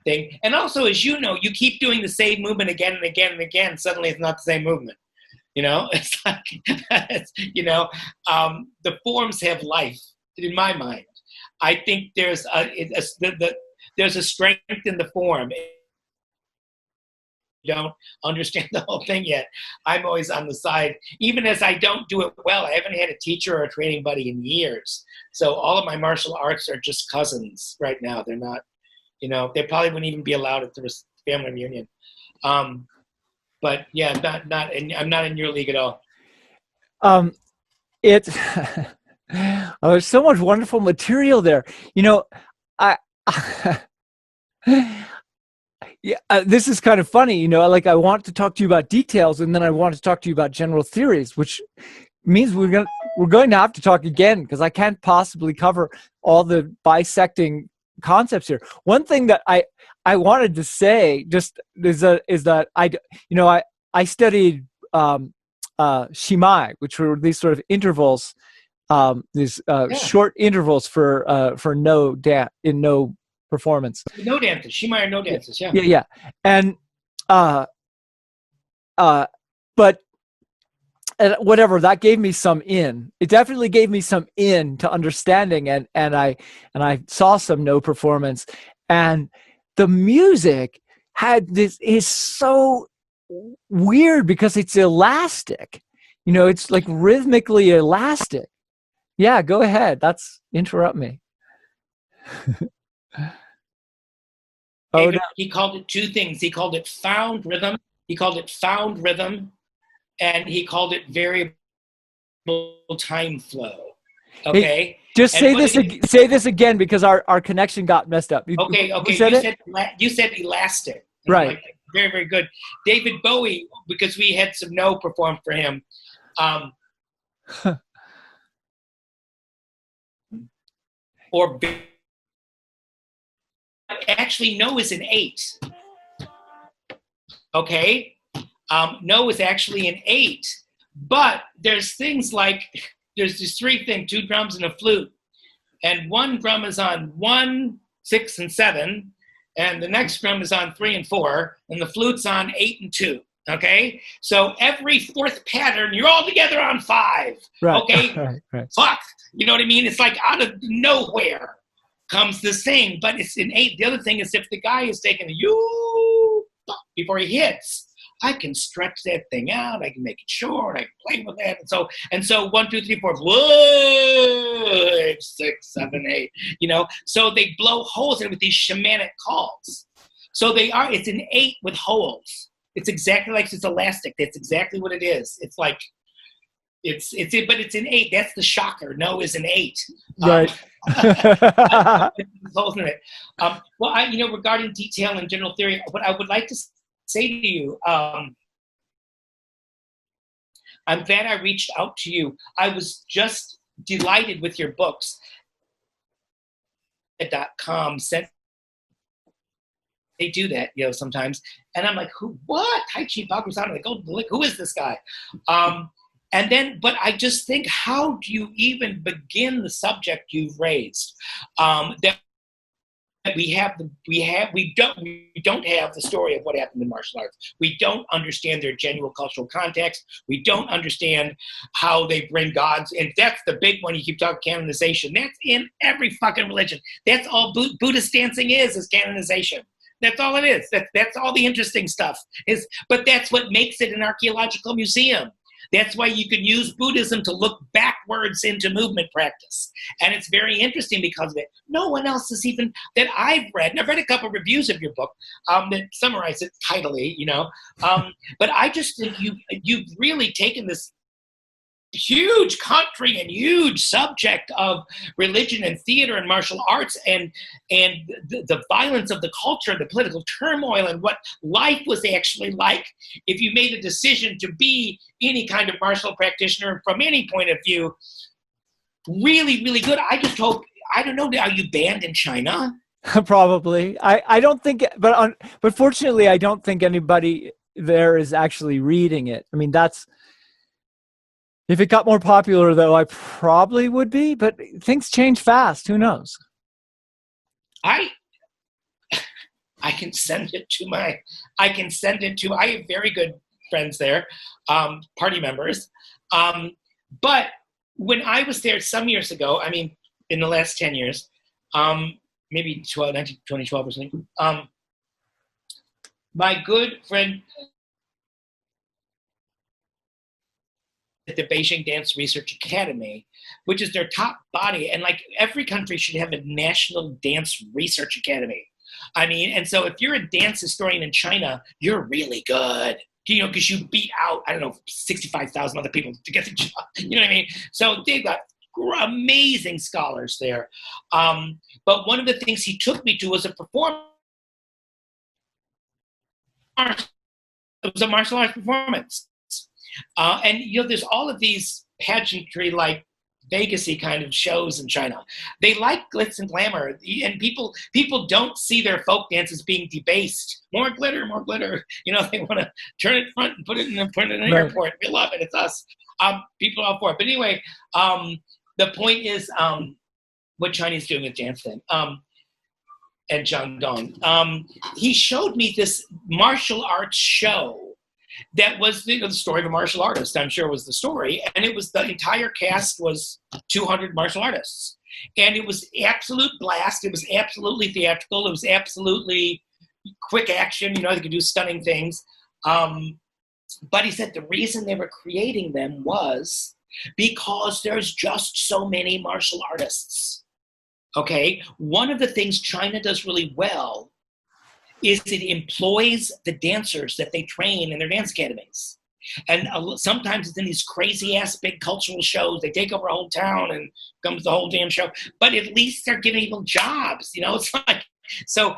thing. And also, as you know, you keep doing the same movement again and again and again. Suddenly it's not the same movement. It's like, the forms have life in my mind. I think there's a strength in the form. Don't understand the whole thing yet. I'm always on the side, even as I don't do it well. I haven't had a teacher or a training buddy in years. So all of my martial arts are just cousins right now. They're not, they probably wouldn't even be allowed at the family reunion. But yeah, I'm not in your league at all.
There's so much wonderful material there. I yeah, this is kind of funny, like I want to talk to you about details, and then I want to talk to you about general theories, which means we're going to have to talk again, because I can't possibly cover all the bisecting concepts here. One thing that I wanted to say just is that I studied Shimai, which were these sort of intervals, these short intervals for no performance.
No dances, Shimai are no dances, yeah.
Yeah. And but whatever, that gave me some in. It definitely gave me some in to understanding, and I saw some no performance, and the music is so weird because it's elastic. It's like rhythmically elastic. Yeah, go ahead. Interrupt me.
David, he called it two things. He called it found rhythm. And he called it variable time flow. Okay.
Hey, just say this again, because our connection got messed up.
Okay. You said elastic.
Right.
Like, very, very good. David Bowie, because we had some no perform for him. Or actually, no is an 8. Okay? No is actually an 8. But there's things like, there's these 3 things, 2 drums and a flute. And one drum is on 1, 6, and 7. And the next drum is on 3 and 4. And the flute's on 8 and 2. Okay? So every 4th pattern, you're all together on 5.
Right.
Okay?
Right.
Fuck. You know what I mean? It's like out of nowhere comes the same, but it's an 8. The other thing is, if the guy is taking a you before he hits, I can stretch that thing out. I can make it short. I can play with that. And so 1, 2, 3, 4, 5, 6, 7, 8. So they blow holes in it with these shamanic calls. So it's an 8 with holes. It's exactly like it's elastic. That's exactly what it is. It's like but it's an 8. That's the shocker. No is an 8.
Right.
Holes in it. Well, regarding detail and general theory, what I would like to say to you, I'm glad I reached out to you. I was just delighted with your books. .com sent. They do that, sometimes, and I'm like, who? What? Tai Chi Bakusana? Like, oh, who is this guy? And then, but I just think, how do you even begin the subject you've raised? That we don't have the story of what happened in martial arts. We don't understand their genuine cultural context. We don't understand how they bring gods. And that's the big one. You keep talking canonization. That's in every fucking religion. That's all Buddhist dancing is canonization. That's all it is. That's all the interesting stuff is. But that's what makes it an archaeological museum. That's why you could use Buddhism to look backwards into movement practice. And it's very interesting because of it. No one else is even, that I've read, and I've read a couple of reviews of your book that summarize it tidily, but I just think you've really taken this huge country and huge subject of religion and theater and martial arts and the violence of the culture, the political turmoil, and what life was actually like if you made a decision to be any kind of martial practitioner from any point of view. Really, really good. I just hope, I don't know, are you banned in China?
Probably. I don't think, but fortunately, I don't think anybody there is actually reading it. I mean, if it got more popular, though, I probably would be, but things change fast. Who knows?
I can send it to I have very good friends there, party members. But when I was there some years ago, I mean, in the last 10 years, maybe 2012 or something, my good friend at the Beijing Dance Research Academy, which is their top body, and like every country should have a national dance research academy. I mean, and so if you're a dance historian in China, you're really good, you know, because you beat out, I don't know, 65,000 other people to get the job. You know what I mean? So they've got amazing scholars there. But one of the things he took me to was a performance. It was a martial arts performance. And, you know, there's all of these pageantry, like Vegas-y kind of shows in China. They like glitz and glamour, and people don't see their folk dances being debased. More glitter, more glitter. You know, they want to turn it front and put it in an airport. We love it. It's us. People are all for it. But anyway, the point is what Chinese doing with dance then. And John Dong. He showed me this martial arts show that was the story of a martial artist, I'm sure was the story. And it was, the entire cast was 200 martial artists. And it was absolute blast. It was absolutely theatrical. It was absolutely quick action. You know, they could do stunning things. But he said the reason they were creating them was because there's just so many martial artists. Okay? One of the things China does really well is it employs the dancers that they train in their dance academies. And sometimes it's in these crazy-ass big cultural shows. They take over a whole town and comes the whole damn show. But at least they're giving people jobs, you know? It's like, so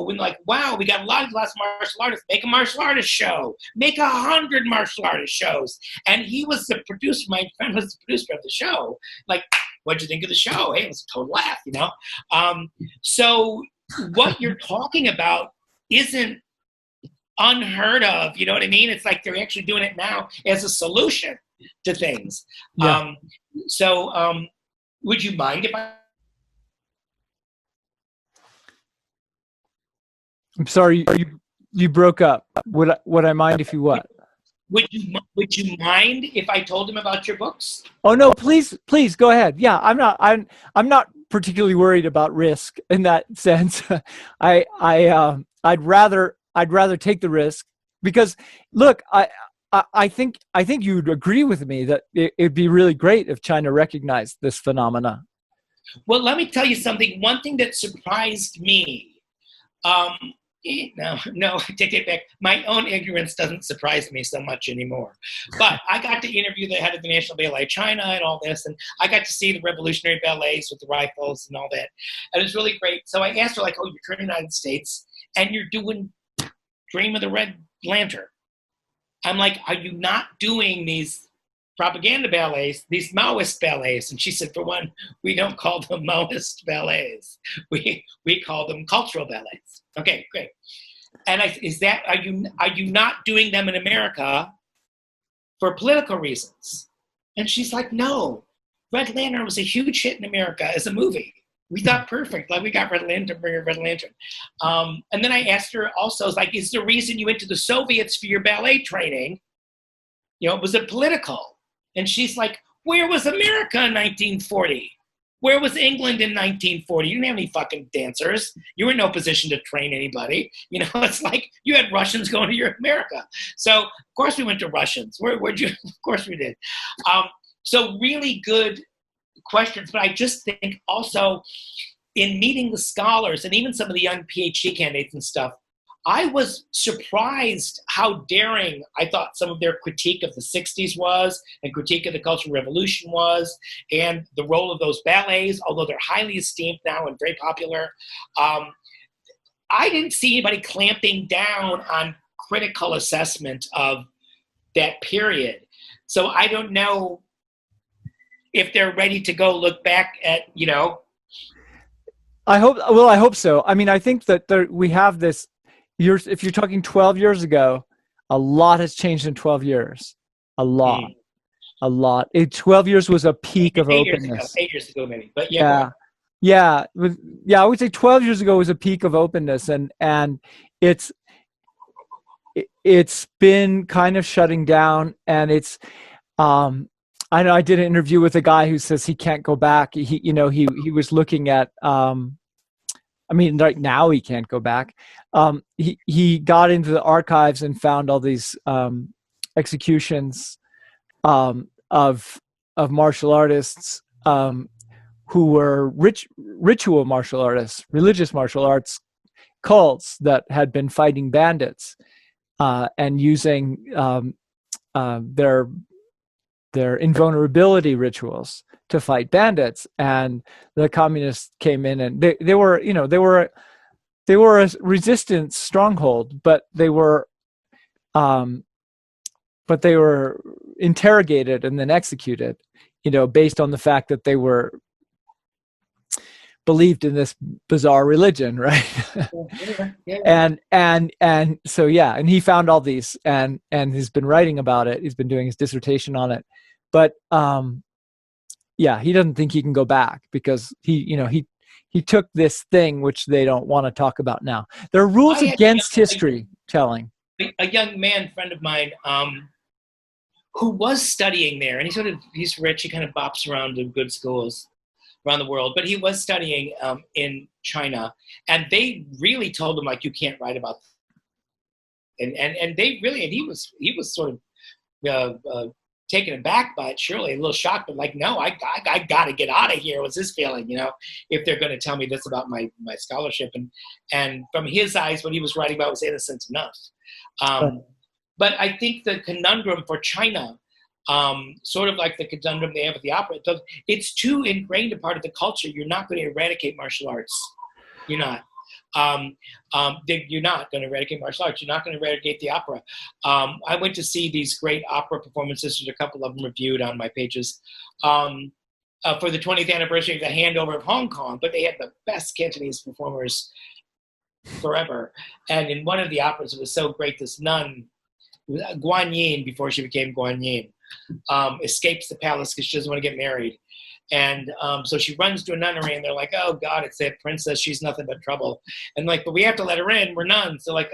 when like, wow, we got lots of martial artists, make a martial artist show. Make 100 martial artist shows. And he was the producer, my friend was the producer of the show. Like, what'd you think of the show? Hey, it was a total laugh, you know? So what you're talking about isn't unheard of, you know what I mean? It's like they're actually doing it now as a solution to things. Yeah. Would you mind if
I'm sorry, you broke up. Would I mind if you what?
Would you mind if I told him about your books?
Oh no, please go ahead. Yeah, I'm not particularly worried about risk in that sense. I'd rather take the risk because look, I think you'd agree with me that it'd be really great if China recognized this phenomena.
Well, let me tell you something. One thing that surprised me, no, I take it back. My own ignorance doesn't surprise me so much anymore. But I got to interview the head of the National Ballet of China and all this, and I got to see the revolutionary ballets with the rifles and all that. And it was really great. So I asked her, like, oh, you're from the United States, and you're doing Dream of the Red Lantern. I'm like, are you not doing these propaganda ballets, these Maoist ballets? And she said, for one, we don't call them Maoist ballets. We call them cultural ballets. Okay, great. And are you not doing them in America for political reasons? And she's like, no. Red Lantern was a huge hit in America as a movie. We thought perfect, like we got Red Lantern, bring her Red Lantern. And then I asked her also, like, is the reason you went to the Soviets for your ballet training, you know, was it political? And she's like, where was America in 1940? Where was England in 1940? You didn't have any fucking dancers. You were in no position to train anybody. You know, it's like you had Russians going to your America. So, of course, we went to Russians. Where'd you? Of course we did. So really good questions. But I just think also in meeting the scholars and even some of the young PhD candidates and stuff, I was surprised how daring I thought some of their critique of the 60s was, and critique of the Cultural Revolution was, and the role of those ballets, although they're highly esteemed now and very popular. I didn't see anybody clamping down on critical assessment of that period. So I don't know if they're ready to go look back at, you know.
I hope so. I mean, I think that we have this years. If you're talking 12 years ago, a lot has changed in 12 years. A lot. 12 years was a peak of openness.
8 years ago, maybe. But
yeah. I would say 12 years ago was a peak of openness, and it's been kind of shutting down, and it's I know I did an interview with a guy who says he can't go back. He was looking at I mean, right now he can't go back. He got into the archives and found all these executions of martial artists who were ritual martial artists, religious martial arts cults that had been fighting bandits and using their invulnerability rituals to fight bandits. And the communists came in, and they were a resistance stronghold, but they were interrogated and then executed, based on the fact that they were believed in this bizarre religion, right? And so and he found all these, and he's been writing about it. He's been doing his dissertation on it, but he doesn't think he can go back because he took this thing which they don't want to talk about now. There are rules against history telling.
A young man friend of mine who was studying there, and he's rich. He kind of bops around to good schools around the world, but he was studying in China, and they really told him, like, you can't write about this. And they really, and he was sort of taken aback by it, surely a little shocked, but like, no, I got to get out of here. Was his feeling, if they're going to tell me this about my scholarship, and from his eyes, what he was writing about was innocent enough. But I think the conundrum for China, sort of like the conundrum they have with the opera, it's too ingrained a part of the culture. You're not going to eradicate martial arts. You're not. You're not going to eradicate martial arts. You're not going to eradicate the opera. I went to see these great opera performances. There's a couple of them reviewed on my pages for the 20th anniversary of the handover of Hong Kong, but they had the best Cantonese performers forever. And in one of the operas, it was so great, this nun, Guan Yin, before she became Guan Yin, escapes the palace because she doesn't want to get married. And so she runs to a nunnery, and they're like, oh, God, it's that princess. She's nothing but trouble. And like, but we have to let her in. We're nuns. So like,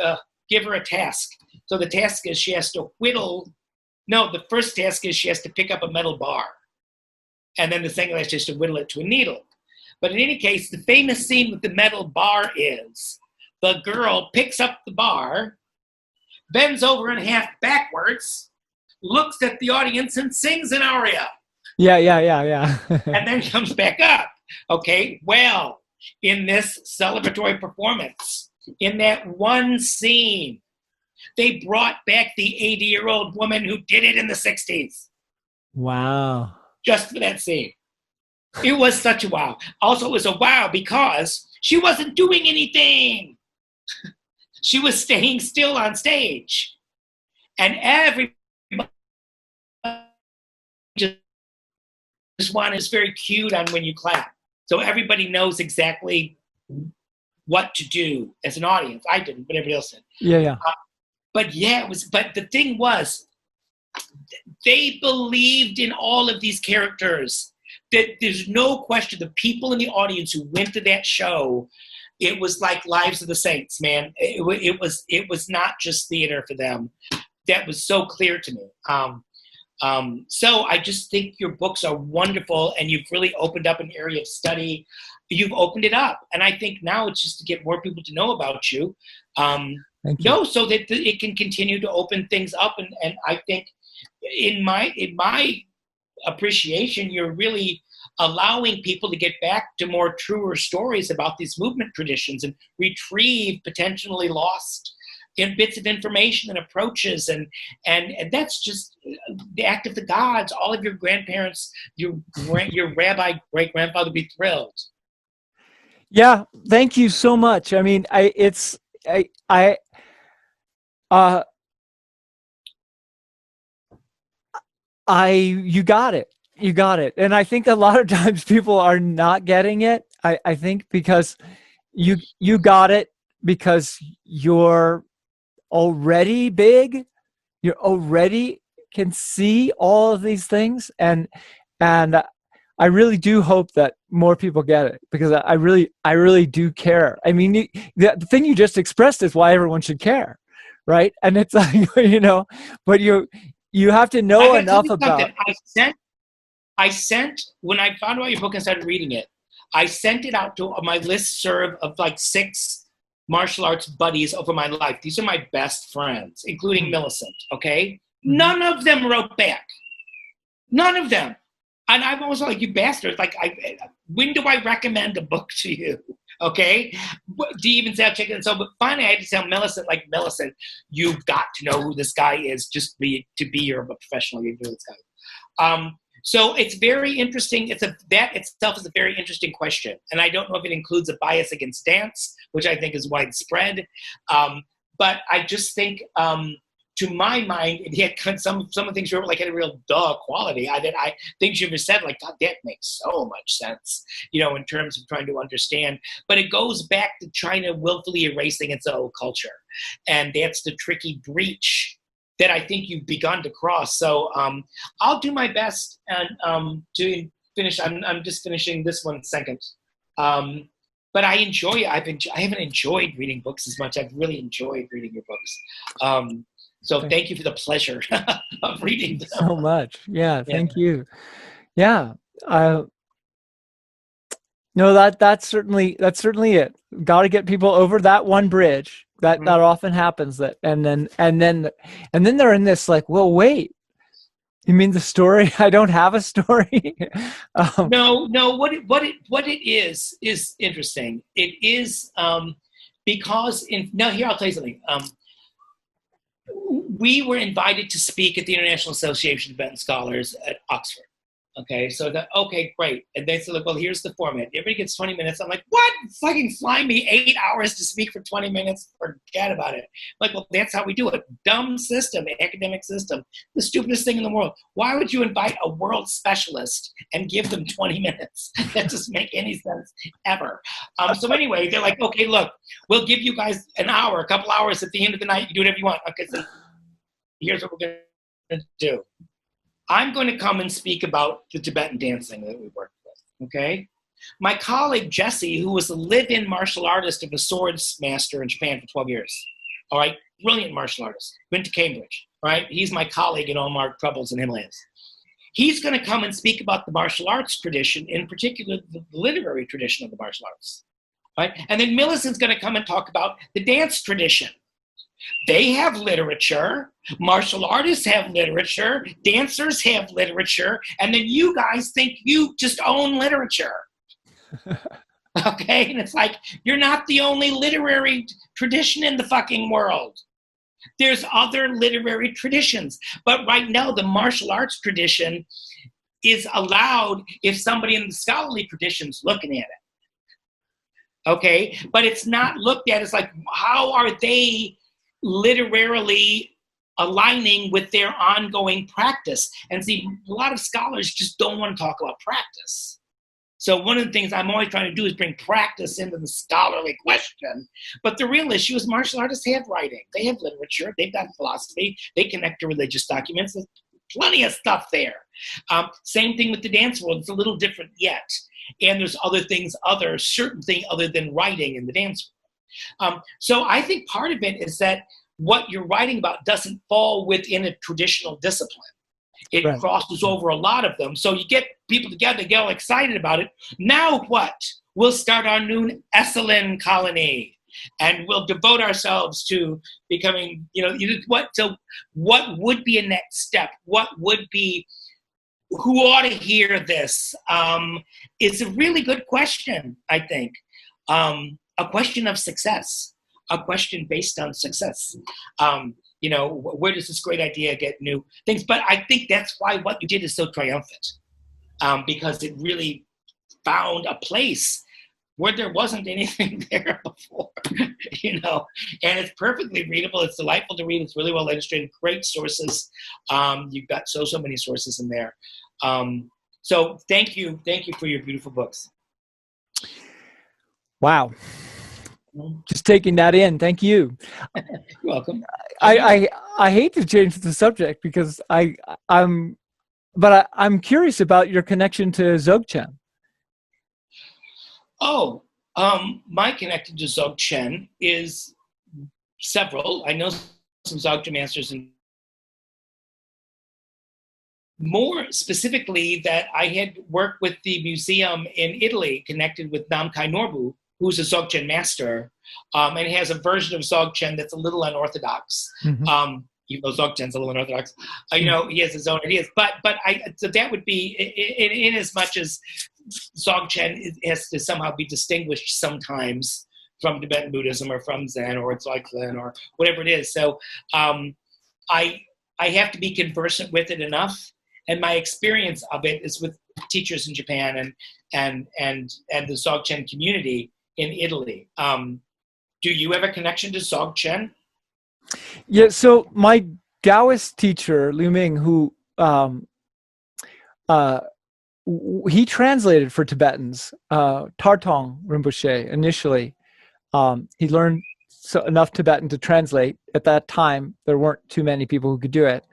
give her a task. So the task is she has to the first task is she has to pick up a metal bar. And then the second task is to whittle it to a needle. But in any case, the famous scene with the metal bar is the girl picks up the bar, bends over in half backwards, looks at the audience, and sings an aria.
Yeah.
And then comes back up. Okay, well, in this celebratory performance, in that one scene, they brought back the 80-year-old woman who did it in the 60s.
Wow.
Just for that scene. It was such a wow. Also, it was a wow because she wasn't doing anything. She was staying still on stage. And everybody this one is very cued on when you clap. So everybody knows exactly what to do as an audience. I didn't, but everybody else did.
Yeah.
But the thing was, they believed in all of these characters. That there's no question, the people in the audience who went to that show, it was like Lives of the Saints, man. It was not just theater for them. That was so clear to me. So I just think your books are wonderful, and you've really opened up an area of study. You've opened it up, and I think now it's just to get more people to know about you.
Thank you.
So that it can continue to open things up, and I think in my appreciation, you're really allowing people to get back to more truer stories about these movement traditions and retrieve potentially lost in bits of information and approaches, and that's just the act of the gods. All of your grandparents, your rabbi, great grandfather, would be thrilled.
Yeah, thank you so much. I mean, uh, you got it. You got it. And I think a lot of times people are not getting it. I think because you got it because you're already big. You already can see all of these things. And I really do hope that more people get it, because I really do care. I mean, the thing you just expressed is why everyone should care. Right. And it's like, but you have to know enough about.
I sent when I found out your book and started reading it, I sent it out to my listserv of like 6 martial arts buddies over my life. These are my best friends, including Millicent. Okay, none of them wrote back. None of them. And I'm always like, you bastards! Like, when do I recommend a book to you? Okay, do you even say I'll check it? And so, but finally, I had to tell Millicent, like, Millicent, you've got to know who this guy is. Just to be your professional, you know this guy. So it's very interesting. That itself is a very interesting question, and I don't know if it includes a bias against dance, which I think is widespread. But I just think, to my mind, it had some of the things you wrote like had a real quality. Things you've said, like, God, that makes so much sense, in terms of trying to understand. But it goes back to China willfully erasing its own culture, and that's the tricky breach that I think you've begun to cross. So I'll do my best and to finish. I'm just finishing this one second. But I enjoy it. I haven't enjoyed reading books as much. I've really enjoyed reading your books. So thank you for the pleasure of reading them.
So much. Yeah, thank you. Yeah. No, that's certainly it. Got to get people over that one bridge. That often happens. And then they're in this like, well, wait, you mean the story? I don't have a story.
No. What it is interesting. It is because here I'll tell you something. We were invited to speak at the International Association of Tibetan Scholars at Oxford. Okay, so okay, great. And they said, look, well, here's the format. Everybody gets 20 minutes. I'm like, what? Fucking fly me 8 hours to speak for 20 minutes? Forget about it. I'm like, well, that's how we do it. Dumb system, academic system. The stupidest thing in the world. Why would you invite a world specialist and give them 20 minutes? That doesn't make any sense ever. So anyway, they're like, okay, look, we'll give you guys an hour, a couple hours at the end of the night. You do whatever you want. Okay, so here's what we're going to do. I'm going to come and speak about the Tibetan dancing that we worked with, okay? My colleague, Jesse, who was a live-in martial artist of a swords master in Japan for 12 years, all right? Brilliant martial artist, went to Cambridge, all right? He's my colleague in all my troubles in Himalayas. He's going to come and speak about the martial arts tradition, in particular, the literary tradition of the martial arts, right? And then Millicent's going to come and talk about the dance tradition. They have literature, martial artists have literature, dancers have literature, and then you guys think you just own literature. Okay? And it's like, you're not the only literary tradition in the fucking world. There's other literary traditions. But right now, the martial arts tradition is allowed if somebody in the scholarly tradition's looking at it. Okay? But it's not looked at as like, how are they literarily aligning with their ongoing practice? And see, a lot of scholars just don't want to talk about practice. So one of the things I'm always trying to do is bring practice into the scholarly question. But the real issue is martial artists have writing. They have literature. They've got philosophy. They connect to religious documents. There's plenty of stuff there. Same thing with the dance world. It's a little different yet. And there's certain thing other than writing in the dance world. So I think part of it is that what you're writing about doesn't fall within a traditional discipline. It crosses over a lot of them. So you get people together, get all excited about it. Now what? We'll start our new Esalen colony, and we'll devote ourselves to becoming, what? So what would be a next step? What would be, who ought to hear this? It's a really good question, I think. A question of success. a question based on success. Where does this great idea get new things? But I think that's why what you did is so triumphant, because it really found a place where there wasn't anything there before, and it's perfectly readable. It's delightful to read. It's really well illustrated, great sources. You've got so many sources in there. So thank you for your beautiful books.
Wow. Just taking that in. Thank you.
You're welcome.
I hate to change the subject because I'm curious about your connection to Dzogchen.
Oh, my connection to Dzogchen is several. I know some Dzogchen masters, and more specifically that I had worked with the museum in Italy connected with Namkai Norbu, who's a Dzogchen master, and has a version of Dzogchen that's a little unorthodox.
Mm-hmm.
Even though Dzogchen's a little unorthodox, he has his own ideas. So that would be in as much as Dzogchen has to somehow be distinguished sometimes from Tibetan Buddhism or from Zen or Dzogchen or whatever it is. So I have to be conversant with it enough, and my experience of it is with teachers in Japan and the Dzogchen community in Italy. Do you have a connection to Dzogchen?
Yeah, so my Taoist teacher, Liu Ming, who he translated for Tibetans, Tartong Rinpoche initially. He learned enough Tibetan to translate. At that time, there weren't too many people who could do it.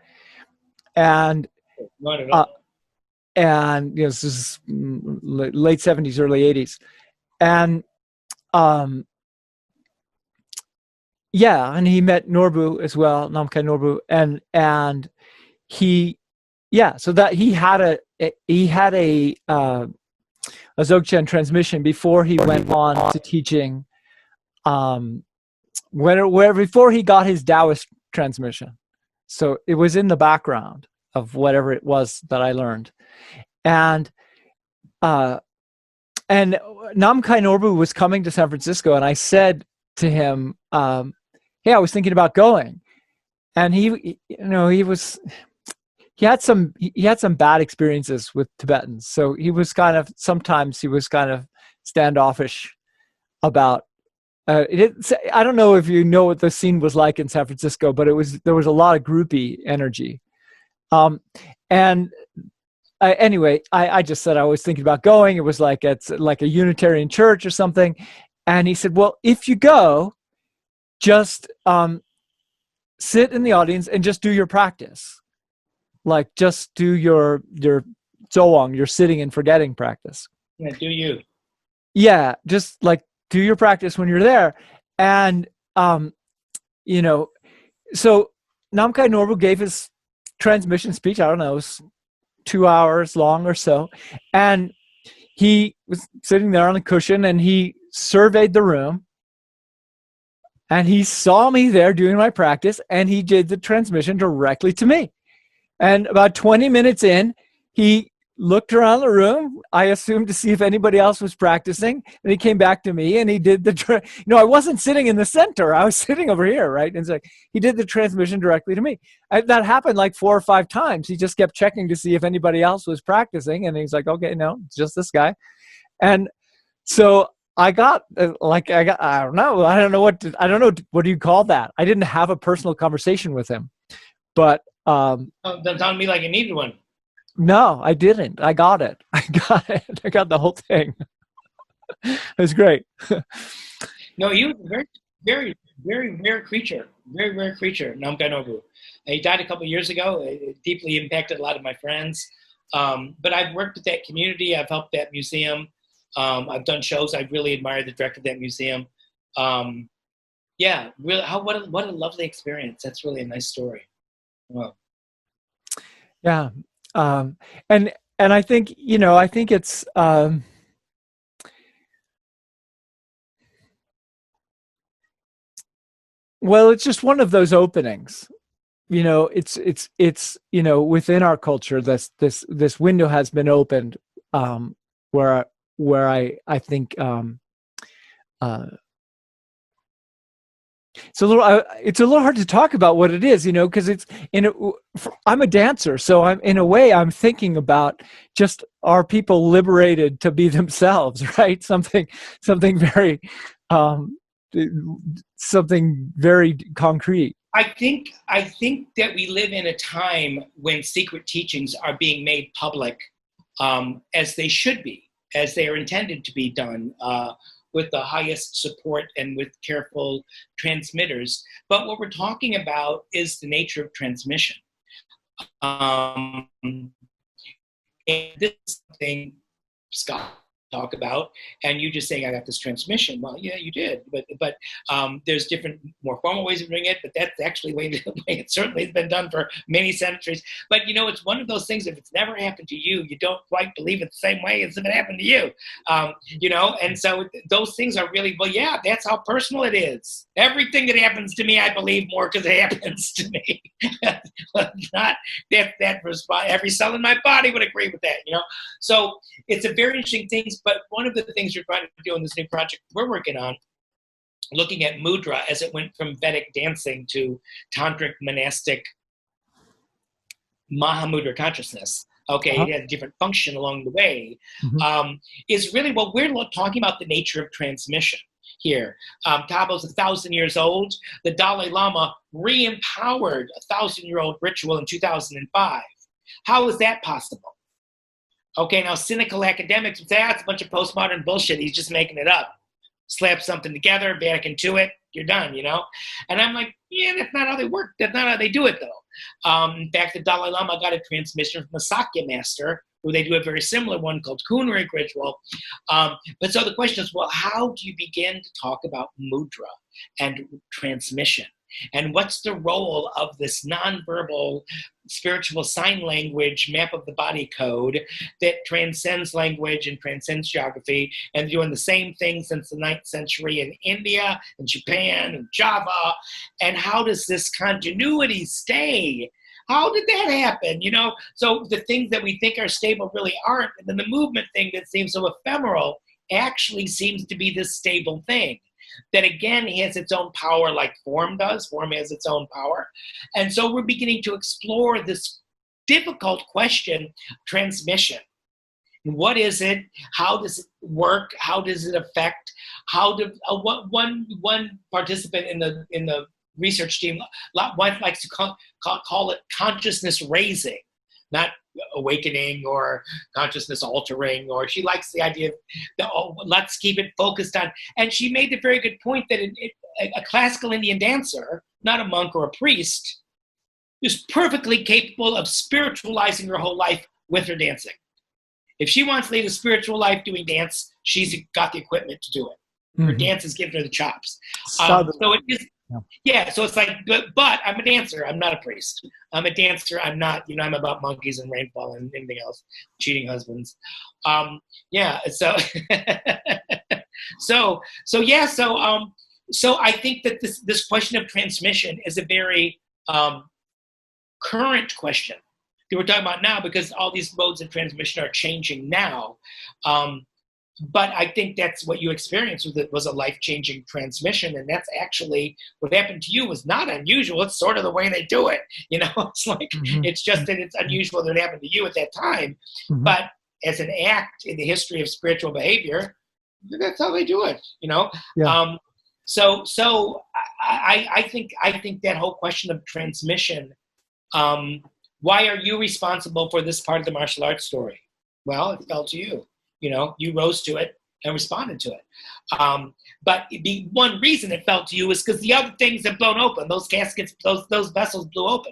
And this is late 70s, early 80s. And and he met Norbu as well, Namkai Norbu, and so that he had a Dzogchen transmission before he went on to teaching, before he got his Taoist transmission. So it was in the background of whatever it was that I learned, and Namkai Norbu was coming to San Francisco, and I said to him, hey, I was thinking about going. And he had some bad experiences with Tibetans. So sometimes he was kind of standoffish about I don't know if you know what the scene was like in San Francisco, but there was a lot of groupie energy. Anyway, I just said I was thinking about going. It was it's like a Unitarian church or something. And he said, well, if you go, just sit in the audience and just do your practice. Just do your Dzogchen, your sitting and forgetting practice.
Yeah, do you?
Yeah, just do your practice when you're there. And, so Namkai Norbu gave his transmission speech, I don't know, it was 2 hours long or so. And he was sitting there on a cushion and he surveyed the room. And he saw me there doing my practice, and he did the transmission directly to me. And about 20 minutes in, he looked around the room, I assumed to see if anybody else was practicing, and he came back to me and he did I wasn't sitting in the center, I was sitting over here, right? And he did the transmission directly to me. That happened 4 or 5 times. He just kept checking to see if anybody else was practicing, and he's like, okay, no, it's just this guy. And so I don't know what do you call that? I didn't have a personal conversation with him, but
don't sound to me like you needed one.
No, I didn't. I got it. I got the whole thing. It was great.
No, he was a very, very, very rare creature. Very rare creature, Namkai Norbu. He died a couple of years ago. It deeply impacted a lot of my friends. But I've worked with that community. I've helped that museum. I've done shows. I really admire the director of that museum. Really, what a lovely experience. That's really a nice story. Wow.
Yeah, and I think I think it's it's just one of those openings. It's within our culture this window has been opened, where I think it's a little hard to talk about what it is, because I'm a dancer, so in a way I'm thinking about just, are people liberated to be themselves, right? Something very, um, something very concrete.
I think that we live in a time when secret teachings are being made public, as they should be, as they are intended to be done, with the highest support and with careful transmitters. But what we're talking about is the nature of transmission. Um, and this is something Scott talk about, and you just saying I got this transmission. Well, yeah, you did, but there's different, more formal ways of doing it. But that's actually the way it certainly has been done for many centuries. But it's one of those things. If it's never happened to you, you don't quite believe it the same way as if it happened to you. And so those things are really, well, yeah, that's how personal it is. Everything that happens to me, I believe more because it happens to me. Not that response. Every cell in my body would agree with that. So it's a very interesting thing. But one of the things you're trying to do in this new project we're working on, looking at mudra as it went from Vedic dancing to tantric monastic Mahamudra consciousness. Okay, it had a different function along the way. Is really what we're talking about, the nature of transmission here. Tabo's 1,000 years old. The Dalai Lama re-empowered a 1,000-year-old ritual in 2005. How is that possible? Okay, now cynical academics would say, it's a bunch of postmodern bullshit. He's just making it up. Slap something together, back into it, you're done, And I'm like, yeah, that's not how they work. That's not how they do it, though. In fact, the Dalai Lama got a transmission from a Sakya master, who they do a very similar one called Kunrik ritual. But so the question is, well, how do you begin to talk about mudra and transmission? And what's the role of this nonverbal spiritual sign language map of the body code that transcends language and transcends geography, and doing the same thing since the 9th century in India and Japan and Java? And how does this continuity stay? How did that happen? So the things that we think are stable really aren't. And then the movement thing that seems so ephemeral actually seems to be this stable thing that, again, has its own power, like form does. Form has its own power. And so we're beginning to explore this difficult question, transmission. What is it? How does it work? How does it affect? One participant in the research team likes to call it consciousness raising, not awakening or consciousness altering, or she likes the idea of let's keep it focused on. And she made the very good point that a classical Indian dancer, not a monk or a priest, is perfectly capable of spiritualizing her whole life with her dancing. If she wants to lead a spiritual life doing dance, she's got the equipment to do it. Her dance is giving her the chops. So it is. Yeah, so it's like, but I'm a dancer. I'm not a priest. I'm a dancer. I'm not, I'm about monkeys and rainfall and anything else, cheating husbands. So, so I think that this question of transmission is a very current question that we're talking about now, because all these modes of transmission are changing now. But I think that's what you experienced with it, was a life-changing transmission. And that's actually what happened to you was not unusual. It's sort of the way they do it. It's like, it's just that it's unusual that it happened to you at that time. But as an act in the history of spiritual behavior, that's how they do it, Yeah. So I think that whole question of transmission, why are you responsible for this part of the martial arts story? Well, it fell to you. You rose to it and responded to it. But the one reason it fell to you is because the other things have blown open. Those caskets, those vessels blew open.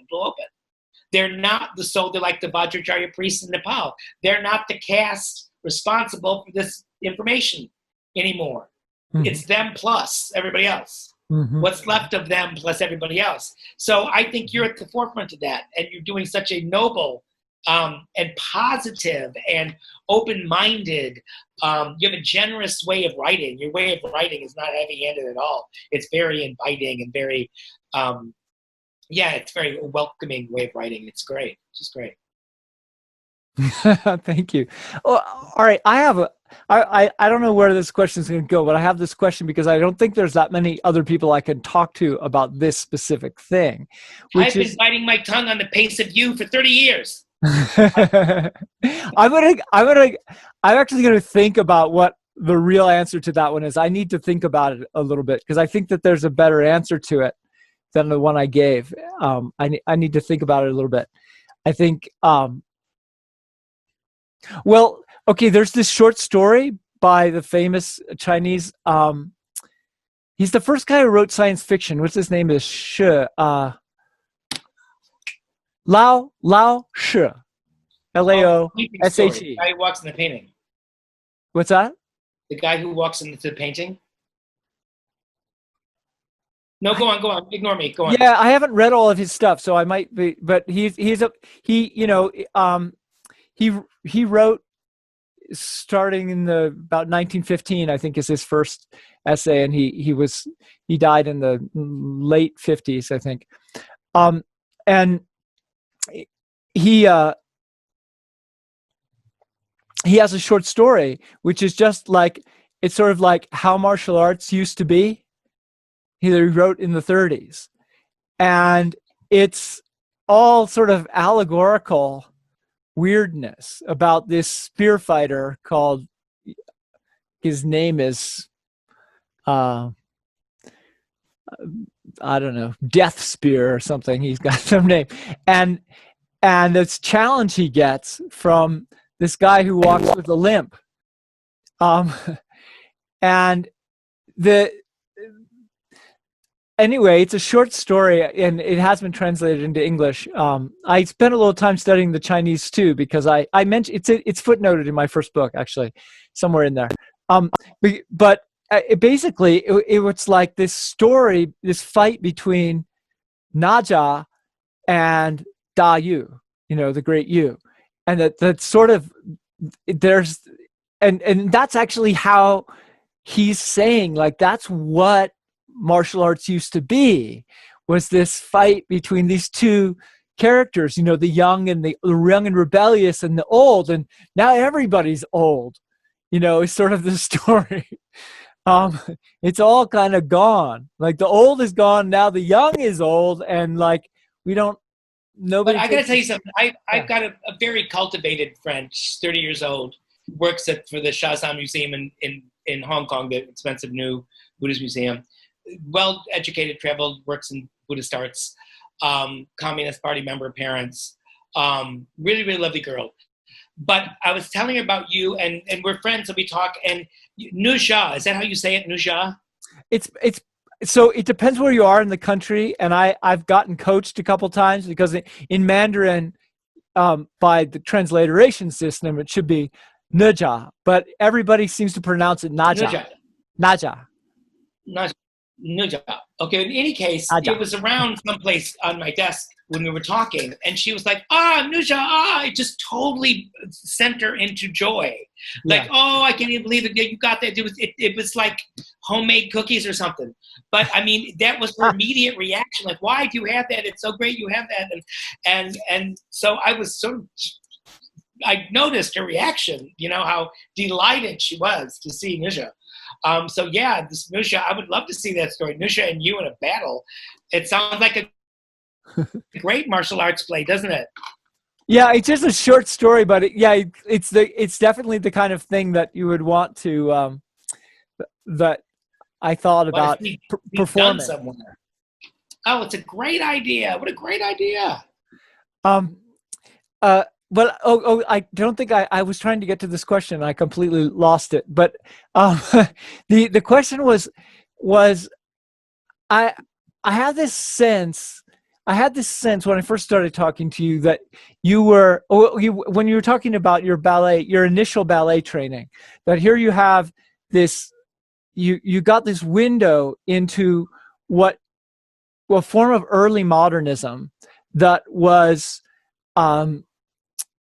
They're not the soul. They're like the Vajracharya priests in Nepal. They're not the caste responsible for this information anymore. It's them plus everybody else. What's left of them plus everybody else. So I think you're at the forefront of that, and you're doing such a noble and positive and open-minded. You have a generous way of writing. Your way of writing is not heavy-handed at all. It's very inviting and very, it's very welcoming way of writing. It's great. It's just great.
Thank you. Oh, all right. I don't know where this question is going to go, but I have this question because I don't think there's that many other people I can talk to about this specific thing, which
I've been
is
biting my tongue on the pace of you for 30 years.
I'm actually gonna think about what the real answer to that one is. I need to think about it a little bit because I think that there's a better answer to it than the one I gave. I need to think about it a little bit. I think well, okay, there's this short story by the famous Chinese he's the first guy who wrote science fiction. What's his name? Is Shi Lao Shi.
Story.
Laoshe.
The guy who walks in the painting.
What's that?
The guy who walks into the painting. No, go on. Ignore me. Go on.
Yeah, I haven't read all of his stuff, so I might be. But he wrote starting in the about 1915, I think, is his first essay, and he died in the late 50s, I think. And he has a short story which is just like, it's sort of like how martial arts used to be. He wrote in the 30s, and it's all sort of allegorical weirdness about this spear fighter called, his name is I don't know, Death Spear or something. He's got some name, and this challenge he gets from this guy who walks with a limp. And anyway, it's a short story, and it has been translated into English. I spent a little time studying the Chinese too, because I mentioned it's footnoted in my first book, actually, somewhere in there. But it was like this story, this fight between Naja and Da Yu, the great Yu, and that sort of there's and that's actually how he's saying, like, that's what martial arts used to be, was this fight between these two characters, the young and the young and rebellious and the old, and now everybody's old, is sort of the story. It's all kind of gone. Like, the old is gone, now the young is old, and like nobody.
But I got to tell you something. I've got a very cultivated friend. She's 30 years old. Works for the Houseal Museum in Hong Kong, the expensive new Buddhist museum. Well-educated, traveled, works in Buddhist arts. Communist Party member, parents. Really, really lovely girl. But I was telling her about you, and we're friends, so we talk. And Nusha, is that how you say it, Nusha?
So it depends where you are in the country, and I've gotten coached a couple times, because in Mandarin, by the transliteration system, it should be Nuja, but everybody seems to pronounce it Naja. Naja.
Nuja. Okay, in any case, Naja. It was around someplace on my desk when we were talking, and she was like, Nuja, it just totally sent her into joy. Like, oh, I can't even believe it. You got that. It was like homemade cookies or something. But I mean, that was her immediate reaction. Like, why do you have that? It's so great you have that. And so I was sort of, I noticed her reaction, how delighted she was to see Nusha. So yeah, this Nusha, I would love to see that story. Nusha and you in a battle. It sounds like a great martial arts play, doesn't it?
Yeah, it's just a short story, but it's definitely the kind of thing that you would want to that I thought about performing
somewhere. Oh, it's a great idea! What a great idea!
But I don't think I was trying to get to this question. I completely lost it. But the question was I had this sense. I had this sense when I first started talking to you that you were, when you were talking about your initial ballet training, that here you have this, you got this window into a form of early modernism that was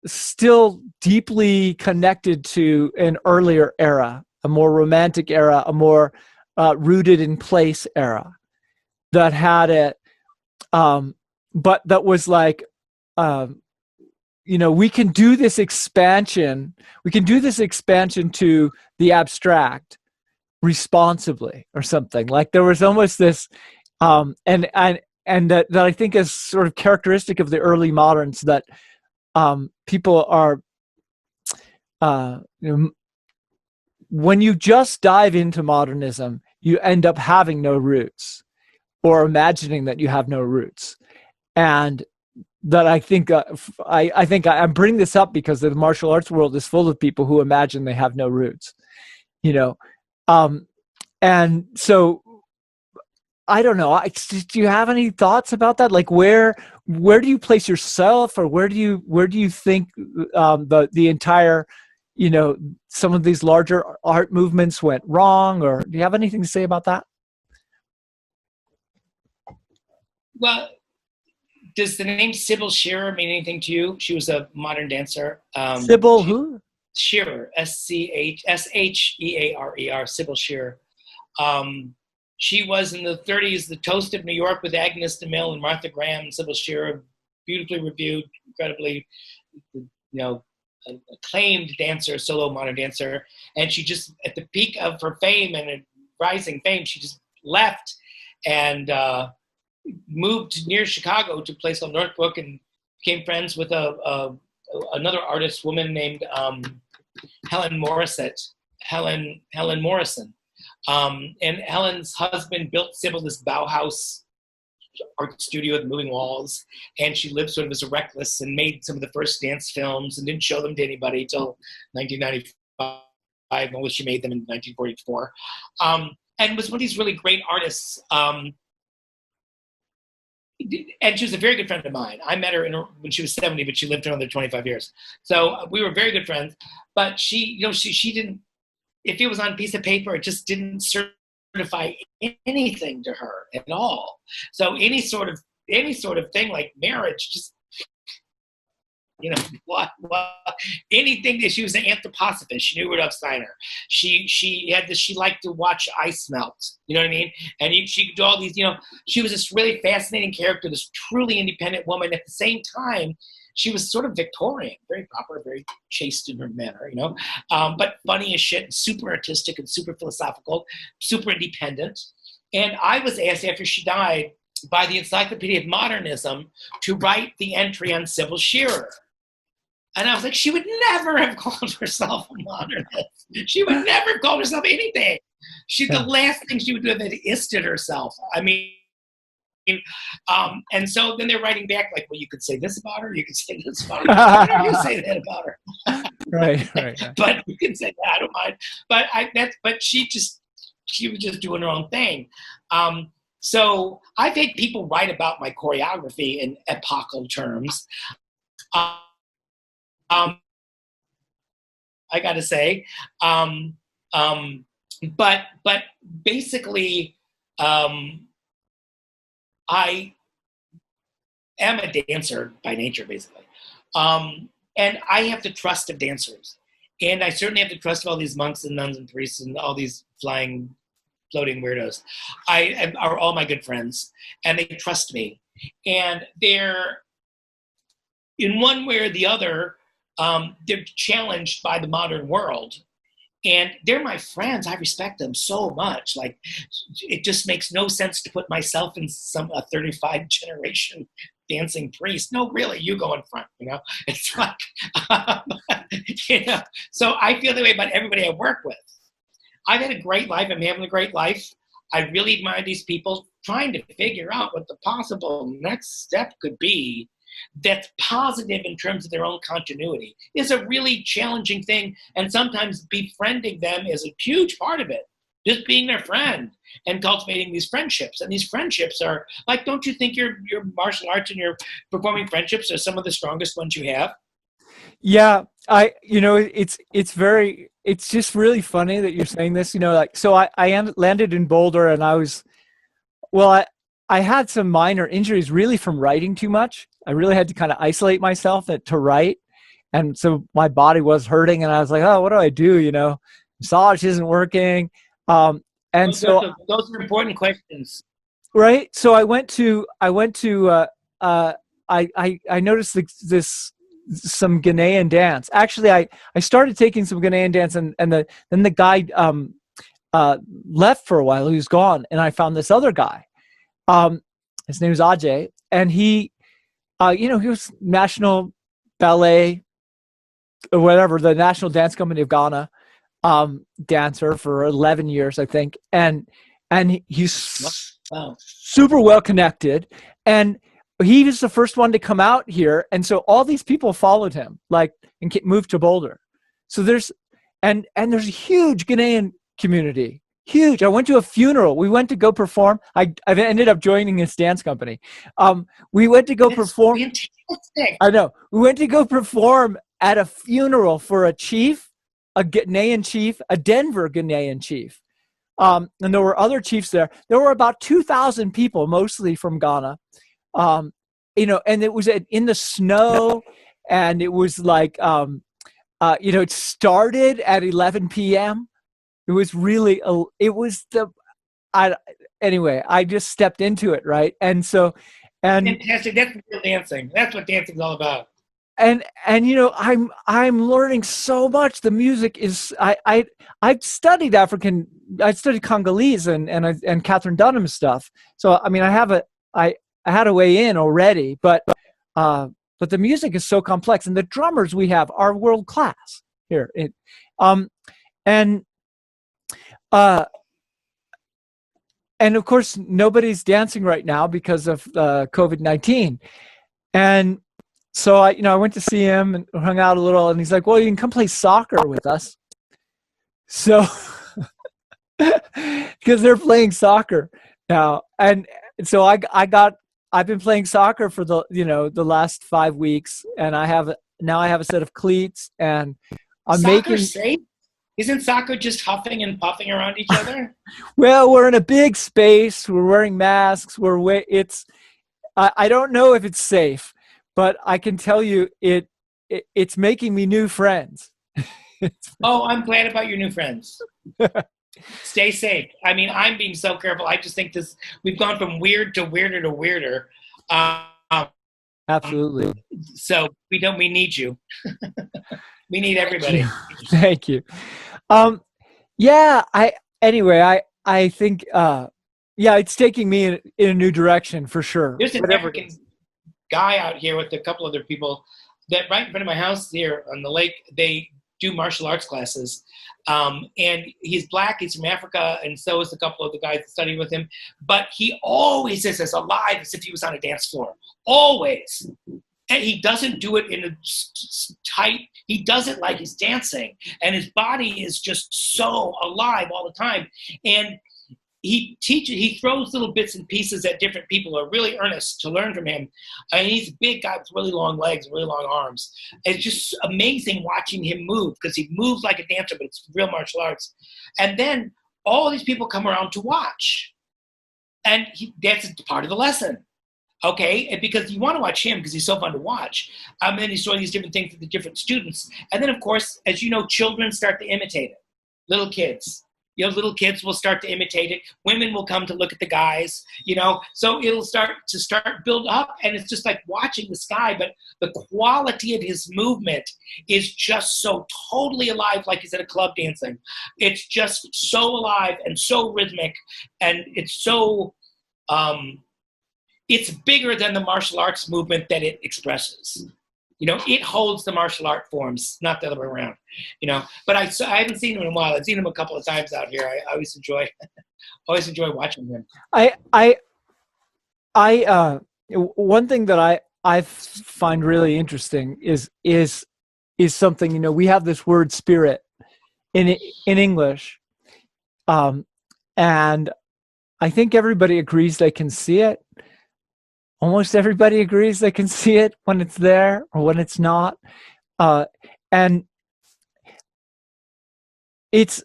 still deeply connected to an earlier era, a more romantic era, a more rooted in place era that had it. But that was like, we can do this expansion. We can do this expansion to the abstract responsibly or something. Like there was almost this, and that I think is sort of characteristic of the early moderns, that people are, when you just dive into modernism, you end up having no roots, or imagining that you have no roots. And that I think I'm bringing this up because the martial arts world is full of people who imagine they have no roots, and so I don't know. Do you have any thoughts about that? Like where do you place yourself, or where do you think the entire, some of these larger art movements went wrong, or do you have anything to say about that?
Well, does the name Sybil Shearer mean anything to you? She was a modern dancer.
Sybil who?
Shearer, Shearer, Sybil Shearer. She was in the 30s the toast of New York with Agnes DeMille and Martha Graham. And Sybil Shearer, beautifully reviewed, incredibly, acclaimed dancer, solo modern dancer. And she just, at the peak of her fame and rising fame, she just left and moved near Chicago to a place called Northbrook, and became friends with another artist woman named Helen Morrison. And Helen's husband built Sybil this Bauhaus art studio with moving walls, and she lived sort of as a recluse and made some of the first dance films and didn't show them to anybody till 1995, when she made them in 1944, and was one of these really great artists. And she was a very good friend of mine. I met her when she was 70, but she lived for another 25 years. So we were very good friends. But she didn't, if it was on a piece of paper, it just didn't certify anything to her at all. So any sort of thing like marriage, just, what anything that she was an anthroposophist. She knew Rudolf Steiner. She liked to watch ice melt. You know what I mean? And she could do all these, she was this really fascinating character, this truly independent woman. At the same time, she was sort of Victorian, very proper, very chaste in her manner, but funny as shit, and super artistic and super philosophical, super independent. And I was asked after she died by the Encyclopedia of Modernism to write the entry on Sybil Shearer. And I was like, she would never have called herself a modernist. She would never have called herself anything. The last thing she would do is isted herself. I mean, and so then they're writing back like, well, you could say this about her, you could say this about her. Why don't you say that about her?
Right.
But you can say that, I don't mind. But she was just doing her own thing. So I've had people write about my choreography in epochal terms. I got to say, but basically, I am a dancer by nature, basically, and I have the trust of dancers, and I certainly have the trust of all these monks and nuns and priests and all these floating weirdos. Are all my good friends, and they trust me, and they're, in one way or the other, they're challenged by the modern world, and they're my friends. I respect them so much. Like, it just makes no sense to put myself in a 35 generation dancing priest. No, really, you go in front. It's like, So I feel the way about everybody I work with. I've had a great life. I'm having a great life. I really admire these people trying to figure out what the possible next step could be that's positive in terms of their own continuity is a really challenging thing. And sometimes befriending them is a huge part of it. Just being their friend and cultivating these friendships. And these friendships are like, don't you think your martial arts and your performing friendships are some of the strongest ones you have?
Yeah, it's just really funny that you're saying this, so I landed in Boulder, and I had some minor injuries really from writing too much. I really had to kind of isolate myself to write. And so my body was hurting, and I was like, oh, what do I do? Massage isn't working. And
those are important questions.
Right. So I noticed some Ghanaian dance. Actually, I started taking some Ghanaian dance, and then the guy left for a while. He was gone, and I found this other guy. His name was Ajay, and he was National Ballet or whatever, the National Dance Company of Ghana dancer for 11 years, I think, and he's super well connected, and he was the first one to come out here, and so all these people followed him, like, and moved to Boulder. So there's a huge Ghanaian community, huge. I went to a funeral. We went to go perform. I ended up joining his dance company. We went to go perform.
Fantastic.
I know. We went to go perform at a funeral for a chief, a Ghanaian chief, a Denver Ghanaian chief. And there were other chiefs there. There were about 2,000 people, mostly from Ghana. And it was in the snow, and it was like, it started at 11 p.m. It was really, anyway, I just stepped into it, right? And so,
fantastic. That's real dancing. That's what dancing's all about.
And I'm learning so much. The music is, I've studied I studied Congolese and Catherine Dunham stuff. So I mean, I had a way in already, but the music is so complex, and the drummers we have are world class here. And of course, nobody's dancing right now because of COVID-19. And so I went to see him and hung out a little, and he's like, "Well, you can come play soccer with us." So, because they're playing soccer now, and so I've been playing soccer for the last 5 weeks, and I have a set of cleats, and I'm
Soccer's safe? Isn't soccer just huffing and puffing around each other?
Well, we're in a big space. We're wearing masks. I don't know if it's safe, but I can tell you it's making me new friends.
Oh, I'm glad about your new friends. Stay safe. I mean, I'm being so careful. I just think we've gone from weird to weirder to weirder.
Absolutely.
So we need you. We need everybody.
Thank you. I think, it's taking me in a new direction for sure.
There's an African guy out here with a couple other people that right in front of my house here on the lake, they do martial arts classes. And he's black, he's from Africa, and so is a couple of the guys that study with him. But he always is as alive as if he was on a dance floor. Always. And he doesn't do it in a tight, he does it like he's dancing. And his body is just so alive all the time. And he throws little bits and pieces at different people who are really earnest to learn from him. And he's a big guy with really long legs, really long arms. It's just amazing watching him move, because he moves like a dancer, but it's real martial arts. And then all these people come around to watch. And that's part of the lesson. Okay, and because you want to watch him because he's so fun to watch. And then he's showing these different things to the different students. And then, of course, as you know, children start to imitate it. Little kids. Little kids will start to imitate it. Women will come to look at the guys, So it'll start build up, and it's just like watching this guy. But the quality of his movement is just so totally alive, like he's at a club dancing. It's just so alive and so rhythmic, and it's so... it's bigger than the martial arts movement that it expresses. It holds the martial art forms, not the other way around. But I haven't seen him in a while. I've seen him a couple of times out here. I always enjoy watching him.
One thing that I find really interesting is something, we have this word spirit in English, and I think everybody agrees they can see it. Almost everybody agrees they can see it when it's there or when it's not. And it's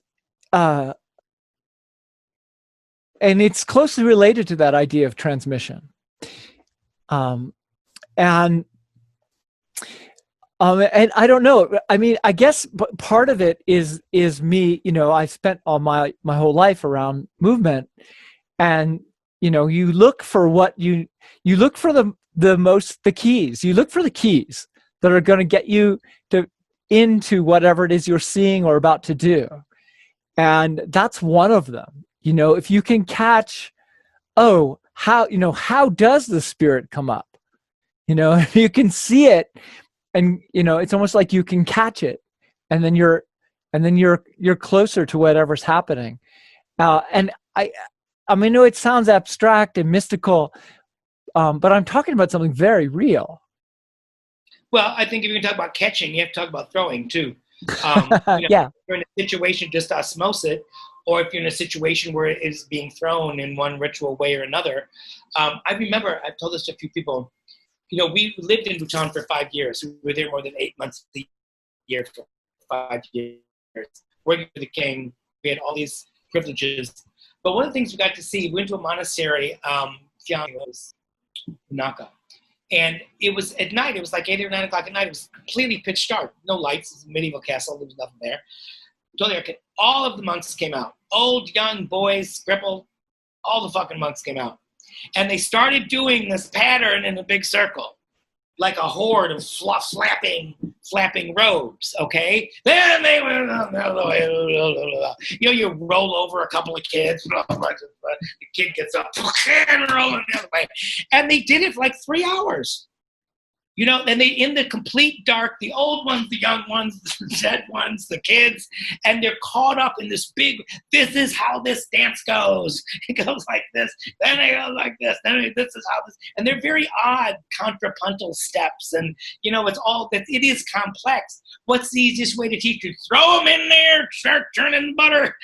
closely related to that idea of transmission. And I don't know. I mean, I guess part of it is me, I spent all my whole life around movement, and you look for what you look for the keys. You look for the keys, that are going to get you into whatever it is you're seeing or about to do. And that's one of them. If you can catch, how does the spirit come up? If you can see it, and it's almost like you can catch it, and then you're closer to whatever's happening. And I know it sounds abstract and mystical, but I'm talking about something very real.
Well, I think if you're going to talk about catching, you have to talk about throwing too.
Yeah.
If you're in a situation, just osmose it, or if you're in a situation where it is being thrown in one ritual way or another. I remember, I've told this to a few people, we lived in Bhutan for 5 years. We were there more than 8 months a year for 5 years. Working for the king, we had all these privileges. But one of the things we got to see, we went to a monastery, Naka. And it was at night, it was like 8 or 9 o'clock at night. It was completely pitch dark, no lights. It was a medieval castle, there was nothing there. Totally, all of the monks came out. Old, young, boys, crippled, all the fucking monks came out. And they started doing this pattern in a big circle, like a horde of flapping robes, okay? Then they went, you roll over a couple of kids, the kid gets up, and rolling the other way. And they did it for like 3 hours. And they, in the complete dark, the old ones, the young ones, the dead ones, the kids, and they're caught up in this this is how this dance goes. It goes like this, then it goes like this, this is how this, and they're very odd contrapuntal steps, and it's all that, it is complex. What's the easiest way to teach you? Throw them in there, start churning butter,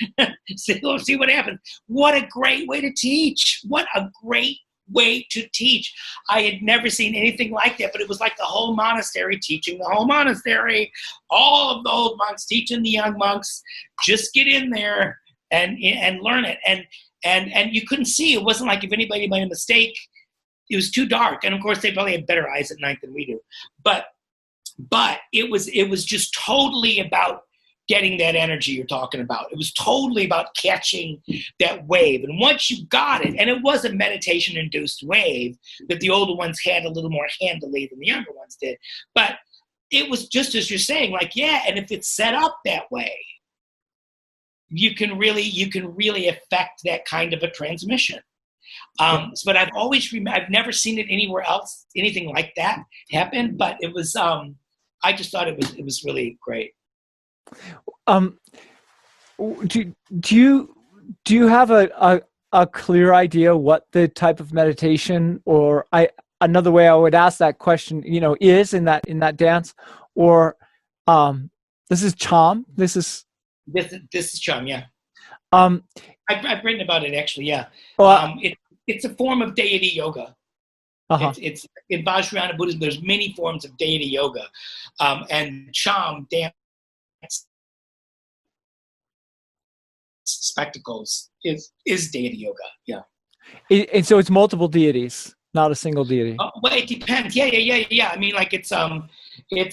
see what happens. What a great way to teach. What a great way to teach. I had never seen anything like that, but it was like the whole monastery teaching the whole monastery, all of the old monks teaching the young monks. Just get in there and learn it. And you couldn't see. It wasn't like if anybody made a mistake, it was too dark. And of course, they probably have better eyes at night than we do. But it was just totally about getting that energy you're talking about. It was totally about catching that wave. And once you got it, and it was a meditation-induced wave that the older ones had a little more handily than the younger ones did. But it was just as you're saying, like, yeah, and if it's set up that way, you can really affect that kind of a transmission. But I've never seen it anywhere else, anything like that happen. But it was, I just thought it was really great.
Do you have a clear idea what the type of meditation, or another way I would ask that question, is in that dance, or this is Cham? This is
Cham, yeah. I've written about it actually, yeah. It's a form of deity yoga. Uh-huh. It's in Vajrayana Buddhism. There's many forms of deity yoga, and Cham dance spectacles is deity yoga. Yeah.
And so it's multiple deities, not a single deity.
Well, it depends. Yeah. I mean, like it's so good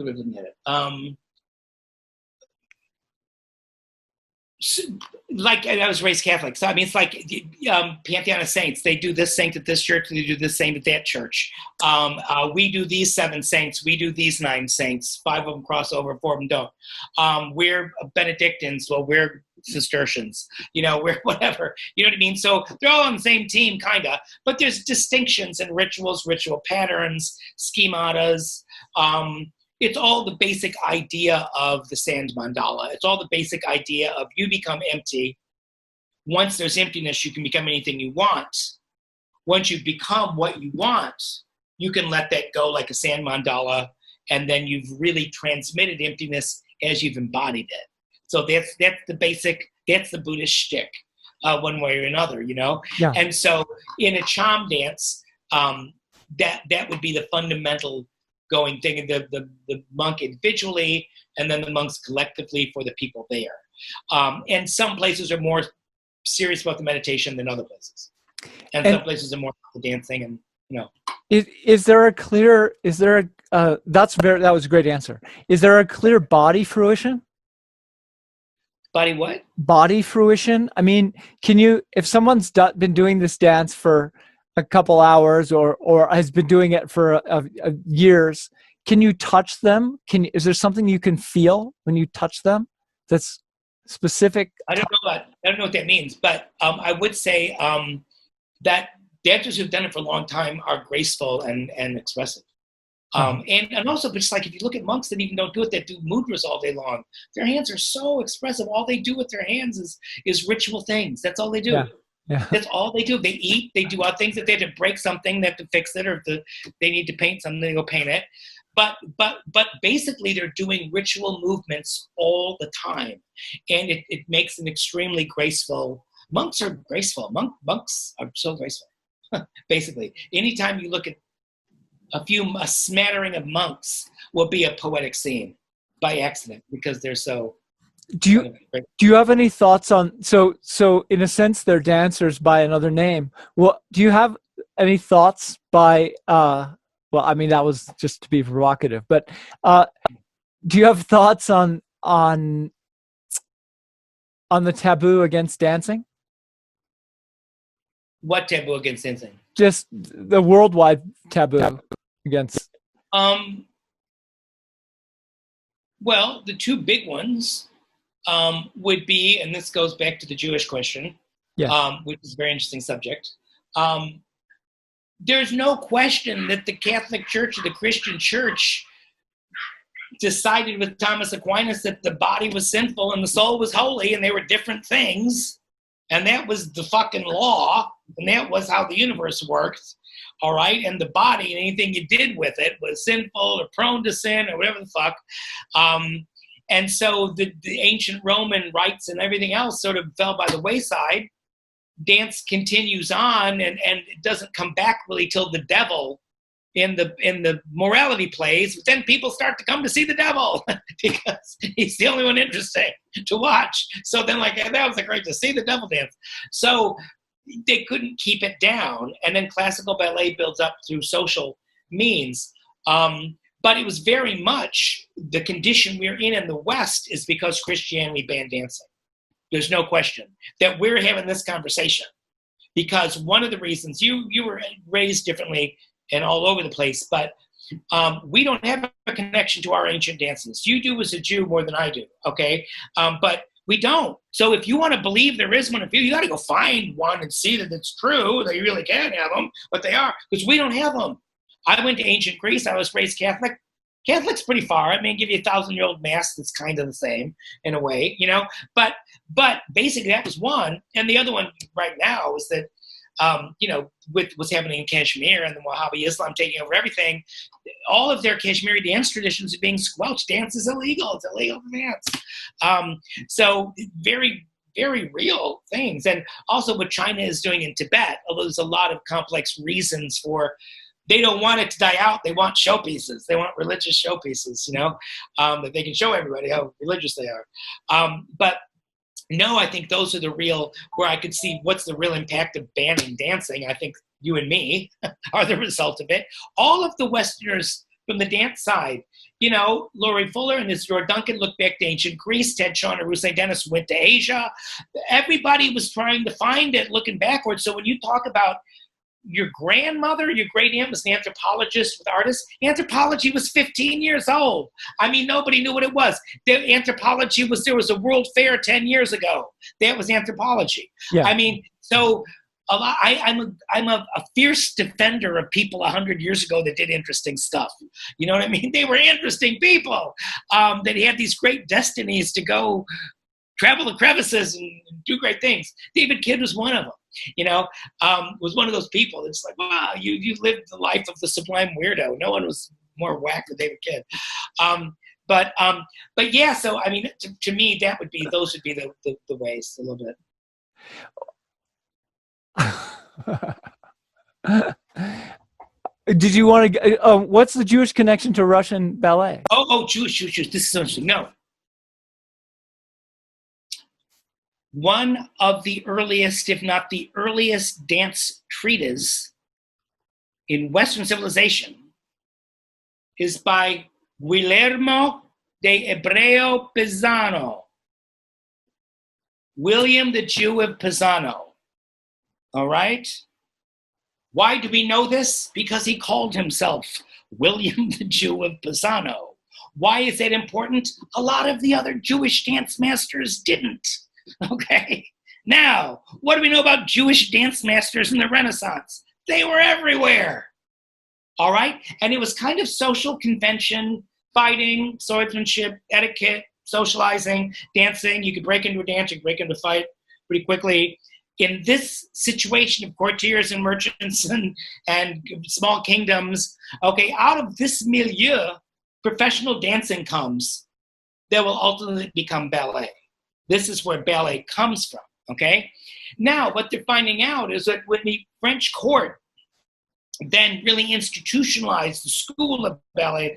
at looking at it. Like I was raised Catholic, so I mean it's like Pantheon of Saints. They do this saint at this church, they do this saint at that church. We do these 7 saints, we do these 9 saints. 5 of them cross over, 4 of them don't. We're Benedictines, well, we're Cistercians. We're whatever. You know what I mean? So they're all on the same team, kinda, but there's distinctions in rituals, ritual patterns, schematas. It's all the basic idea of the sand mandala. It's all the basic idea of you become empty. Once there's emptiness, you can become anything you want. Once you've become what you want, you can let that go like a sand mandala, and then you've really transmitted emptiness as you've embodied it. So that's the basic, that's the Buddhist shtick, one way or another, Yeah. And so in a Cham dance, that would be the fundamental going thing, the monk individually, and then the monks collectively for the people there. And some places are more serious about the meditation than other places, and some places are more about the dancing, and that was a great answer. Is there a clear body fruition? Body what?
Body fruition. I mean, can you, if someone's been doing this dance for a couple hours or has been doing it for years, can you touch them? Is there something you can feel when you touch them that's specific?
I don't know what that means, but I would say that dancers who've done it for a long time are graceful and expressive. And also, but it's like if you look at monks that even don't do it, that do mudras all day long, their hands are so expressive. All they do with their hands is ritual things. That's all they do.
Yeah.
That's all they do. They eat. They do other things. If they have to break something, they have to fix it, or if they need to paint something, they go paint it. But basically, they're doing ritual movements all the time, and it makes an extremely graceful. Monks are graceful. Monks are so graceful. Basically, anytime you look at a smattering of monks will be a poetic scene by accident because they're so.
Do you have any thoughts on so in a sense they're dancers by another name? Well, do you have any thoughts by well, I mean that was just to be provocative, but do you have thoughts on the taboo against dancing?
What taboo against dancing?
Just the worldwide taboo against.
Well, the two big ones would be, and this goes back to the Jewish question, which is a very interesting subject. There's no question that the Catholic Church or the Christian Church decided with Thomas Aquinas that the body was sinful and the soul was holy, and they were different things. And that was the fucking law, and that was how the universe worked, all right? And the body and anything you did with it was sinful or prone to sin or whatever the fuck. And so the ancient Roman rites and everything else sort of fell by the wayside. Dance continues on, and it doesn't come back really till the devil in the morality plays. But then people start to come to see the devil because he's the only one interesting to watch. So then, like, that was great to see the devil dance. So they couldn't keep it down, and then classical ballet builds up through social means. But it was very much the condition we're in the West is because Christianity banned dancing. There's no question that we're having this conversation because one of the reasons you were raised differently and all over the place, but we don't have a connection to our ancient dances. You do as a Jew more than I do, okay? But we don't. So if you want to believe there is one, you got to go find one and see that it's true, that you really can have them, but they are, because we don't have them. I went to ancient Greece. I was raised Catholic. Catholic's pretty far. I mean, give you a 1,000-year-old mass that's kind of the same in a way, you know. But basically that was one, and the other one right now is that, you know, with what's happening in Kashmir and the Wahhabi Islam taking over everything, all of their Kashmiri dance traditions are being squelched. Dance is illegal. It's illegal to dance. So very, very real things, and also what China is doing in Tibet. Although there's a lot of complex reasons for. They don't want it to die out. They want showpieces. They want religious showpieces, you know, that they can show everybody how religious they are. But no, I think those are the real, where I could see what's the real impact of banning dancing. I think you and me are the result of it. All of the Westerners from the dance side, you know, Laurie Fuller and this George Duncan looked back to ancient Greece. Ted Shawn and Ruth St. Dennis went to Asia. Everybody was trying to find it looking backwards. So when you talk about your grandmother, your great aunt was an anthropologist with artists. Anthropology was 15 years old. I mean, nobody knew what it was. Anthropology was, there was a World Fair 10 years ago. That was anthropology. Yeah. I mean, so a lot. I'm a fierce defender of people 100 years ago that did interesting stuff. You know what I mean? They were interesting people that had these great destinies to go travel the crevices and do great things. David Kidd was one of them. You know, was one of those people that's like, wow, you lived the life of the sublime weirdo. No one was more whack than David Kidd. But yeah, so I mean, to me, those would be the ways a little
bit. Did you want to? What's the Jewish connection to Russian ballet?
Oh, Jewish. This is interesting. No. One of the earliest, if not the earliest, dance treatise in Western civilization is by Guillermo de Hebreo Pisano, William the Jew of Pisano. All right? Why do we know this? Because he called himself William the Jew of Pisano. Why is that important? A lot of the other Jewish dance masters didn't. Okay. Now, what do we know about Jewish dance masters in the Renaissance? They were everywhere. All right. And it was kind of social convention, fighting, swordsmanship, etiquette, socializing, dancing. You could break into a dance, you could break into a fight pretty quickly. In this situation of courtiers and merchants and small kingdoms, okay, out of this milieu, professional dancing comes that will ultimately become ballet. This is where ballet comes from, okay? Now, what they're finding out is that when the French court then really institutionalized the school of ballet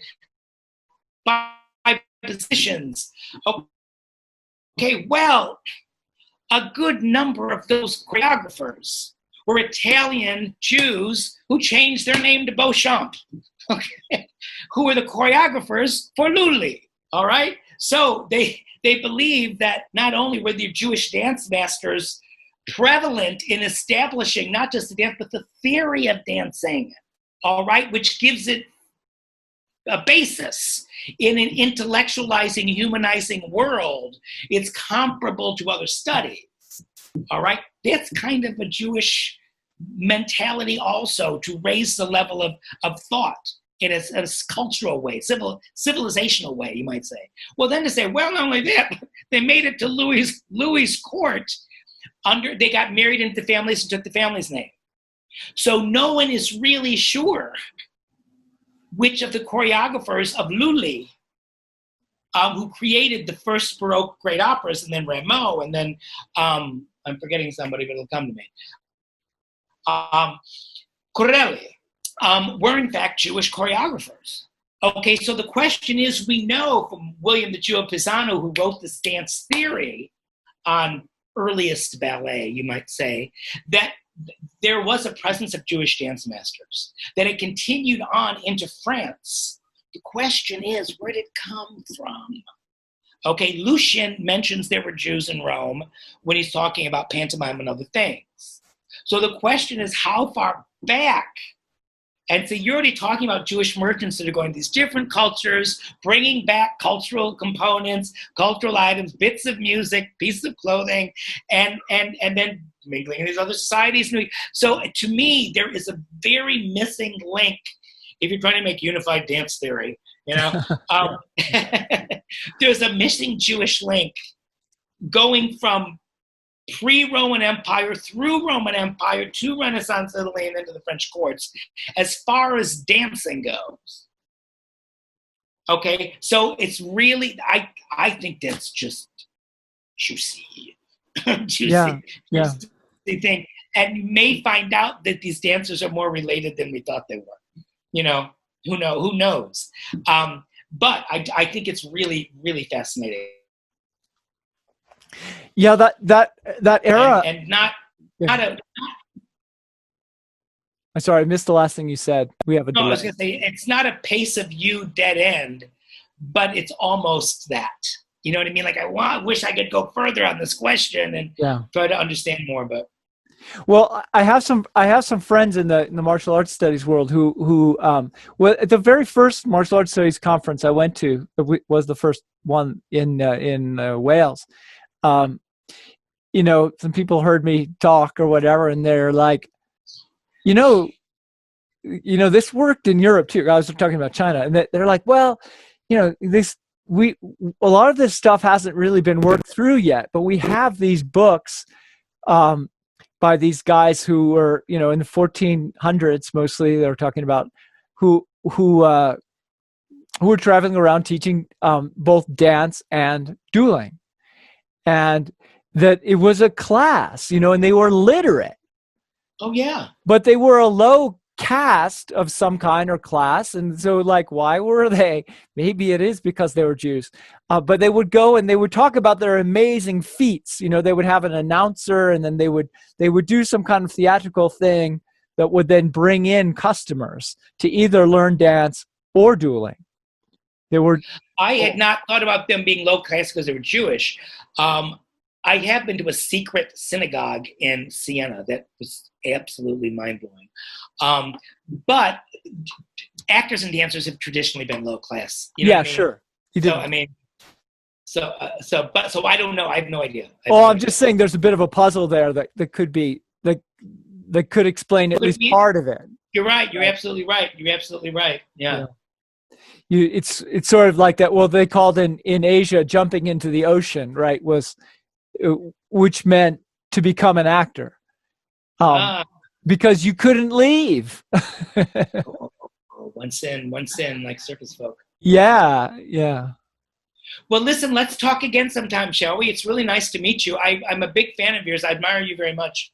by positions, okay, well, a good number of those choreographers were Italian Jews who changed their name to Beauchamp, okay, who were the choreographers for Lully, all right? So they believed that not only were the Jewish dance masters prevalent in establishing not just the dance, but the theory of dancing, all right, which gives it a basis in an intellectualizing, humanizing world. It's comparable to other studies, all right? That's kind of a Jewish mentality also, to raise the level of thought in a cultural way, civilizational way, you might say. Well, then to say, well, not only that, they made it to Louis's court. They got married into families and took the family's name. So no one is really sure which of the choreographers of Lully, who created the first Baroque great operas, and then Rameau, and then I'm forgetting somebody, but it'll come to me. Corelli, were in fact Jewish choreographers. Okay, so the question is, we know from William the Jew of Pisano, who wrote this dance theory on earliest ballet, you might say, that there was a presence of Jewish dance masters, that it continued on into France. The question is, where did it come from? Okay, Lucian mentions there were Jews in Rome when he's talking about pantomime and other things. So the question is, how far back? And so you're already talking about Jewish merchants that are going to these different cultures, bringing back cultural components, cultural items, bits of music, pieces of clothing, and then mingling in these other societies. So to me, there is a very missing link if you're trying to make unified dance theory, you know. There's a missing Jewish link going from pre-Roman Empire through Roman Empire to Renaissance Italy and into the French courts, as far as dancing goes. Okay, so it's really, I think that's just juicy. Juicy thing. And you may find out that these dancers are more related than we thought they were. You know, who knows? But I think it's really, really fascinating.
Yeah, that era,
and not
I'm sorry, I missed the last thing you said. We have a delay.
I was going to say, it's not a pace of you dead end, but it's almost that. You know what I mean? Like, I wish I could go further on this question and try to understand more. But
well, I have some friends in the martial arts studies world who well, at the very first martial arts studies conference I went to, was the first one in Wales. You know, some people heard me talk or whatever, and they're like, you know, this worked in Europe too. I was talking about China, and they're like, well, you know, a lot of this stuff hasn't really been worked through yet, but we have these books by these guys who were, you know, in the 1400s mostly. They were talking about who were traveling around teaching both dance and dueling. And that it was a class, you know, and they were literate.
Oh, yeah.
But they were a low caste of some kind or class. And so, like, why were they? Maybe it is because they were Jews. But they would go and they would talk about their amazing feats. You know, they would have an announcer, and then they would do some kind of theatrical thing that would then bring in customers to either learn dance or dueling.
I had not thought about them being low caste because they were Jewish. I have been to a secret synagogue in Siena that was absolutely mind-blowing. But actors and dancers have traditionally been low class. You know
Yeah,
what I mean?
sure. You
So
didn't.
I mean, so I don't know. I have no idea.
I'm just saying there's a bit of a puzzle there that could be that could explain at least part of it.
You're right. You're absolutely right. You're absolutely right. Yeah.
It's sort of like that. Well, they called in Asia jumping into the ocean, right? Which meant to become an actor, because you couldn't leave.
One sin, like circus folk.
Yeah.
Well, listen, let's talk again sometime, shall we? It's really nice to meet you. I'm a big fan of yours. I admire you very much.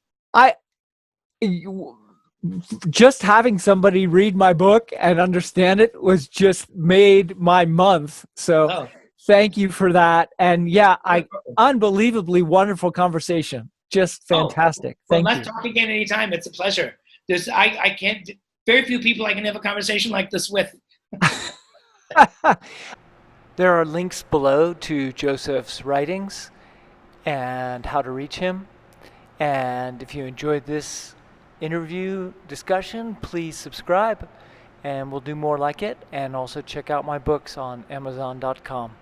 Just having somebody read my book and understand it was just made my month. So thank you for that. And unbelievably wonderful conversation. Just fantastic. Thank you.
Let's talk again anytime. It's a pleasure. I can't, very few people I can have a conversation like this with.
There are links below to Joseph's writings and how to reach him. And if you enjoyed this interview discussion, please subscribe and we'll do more like it. And also check out my books on Amazon.com.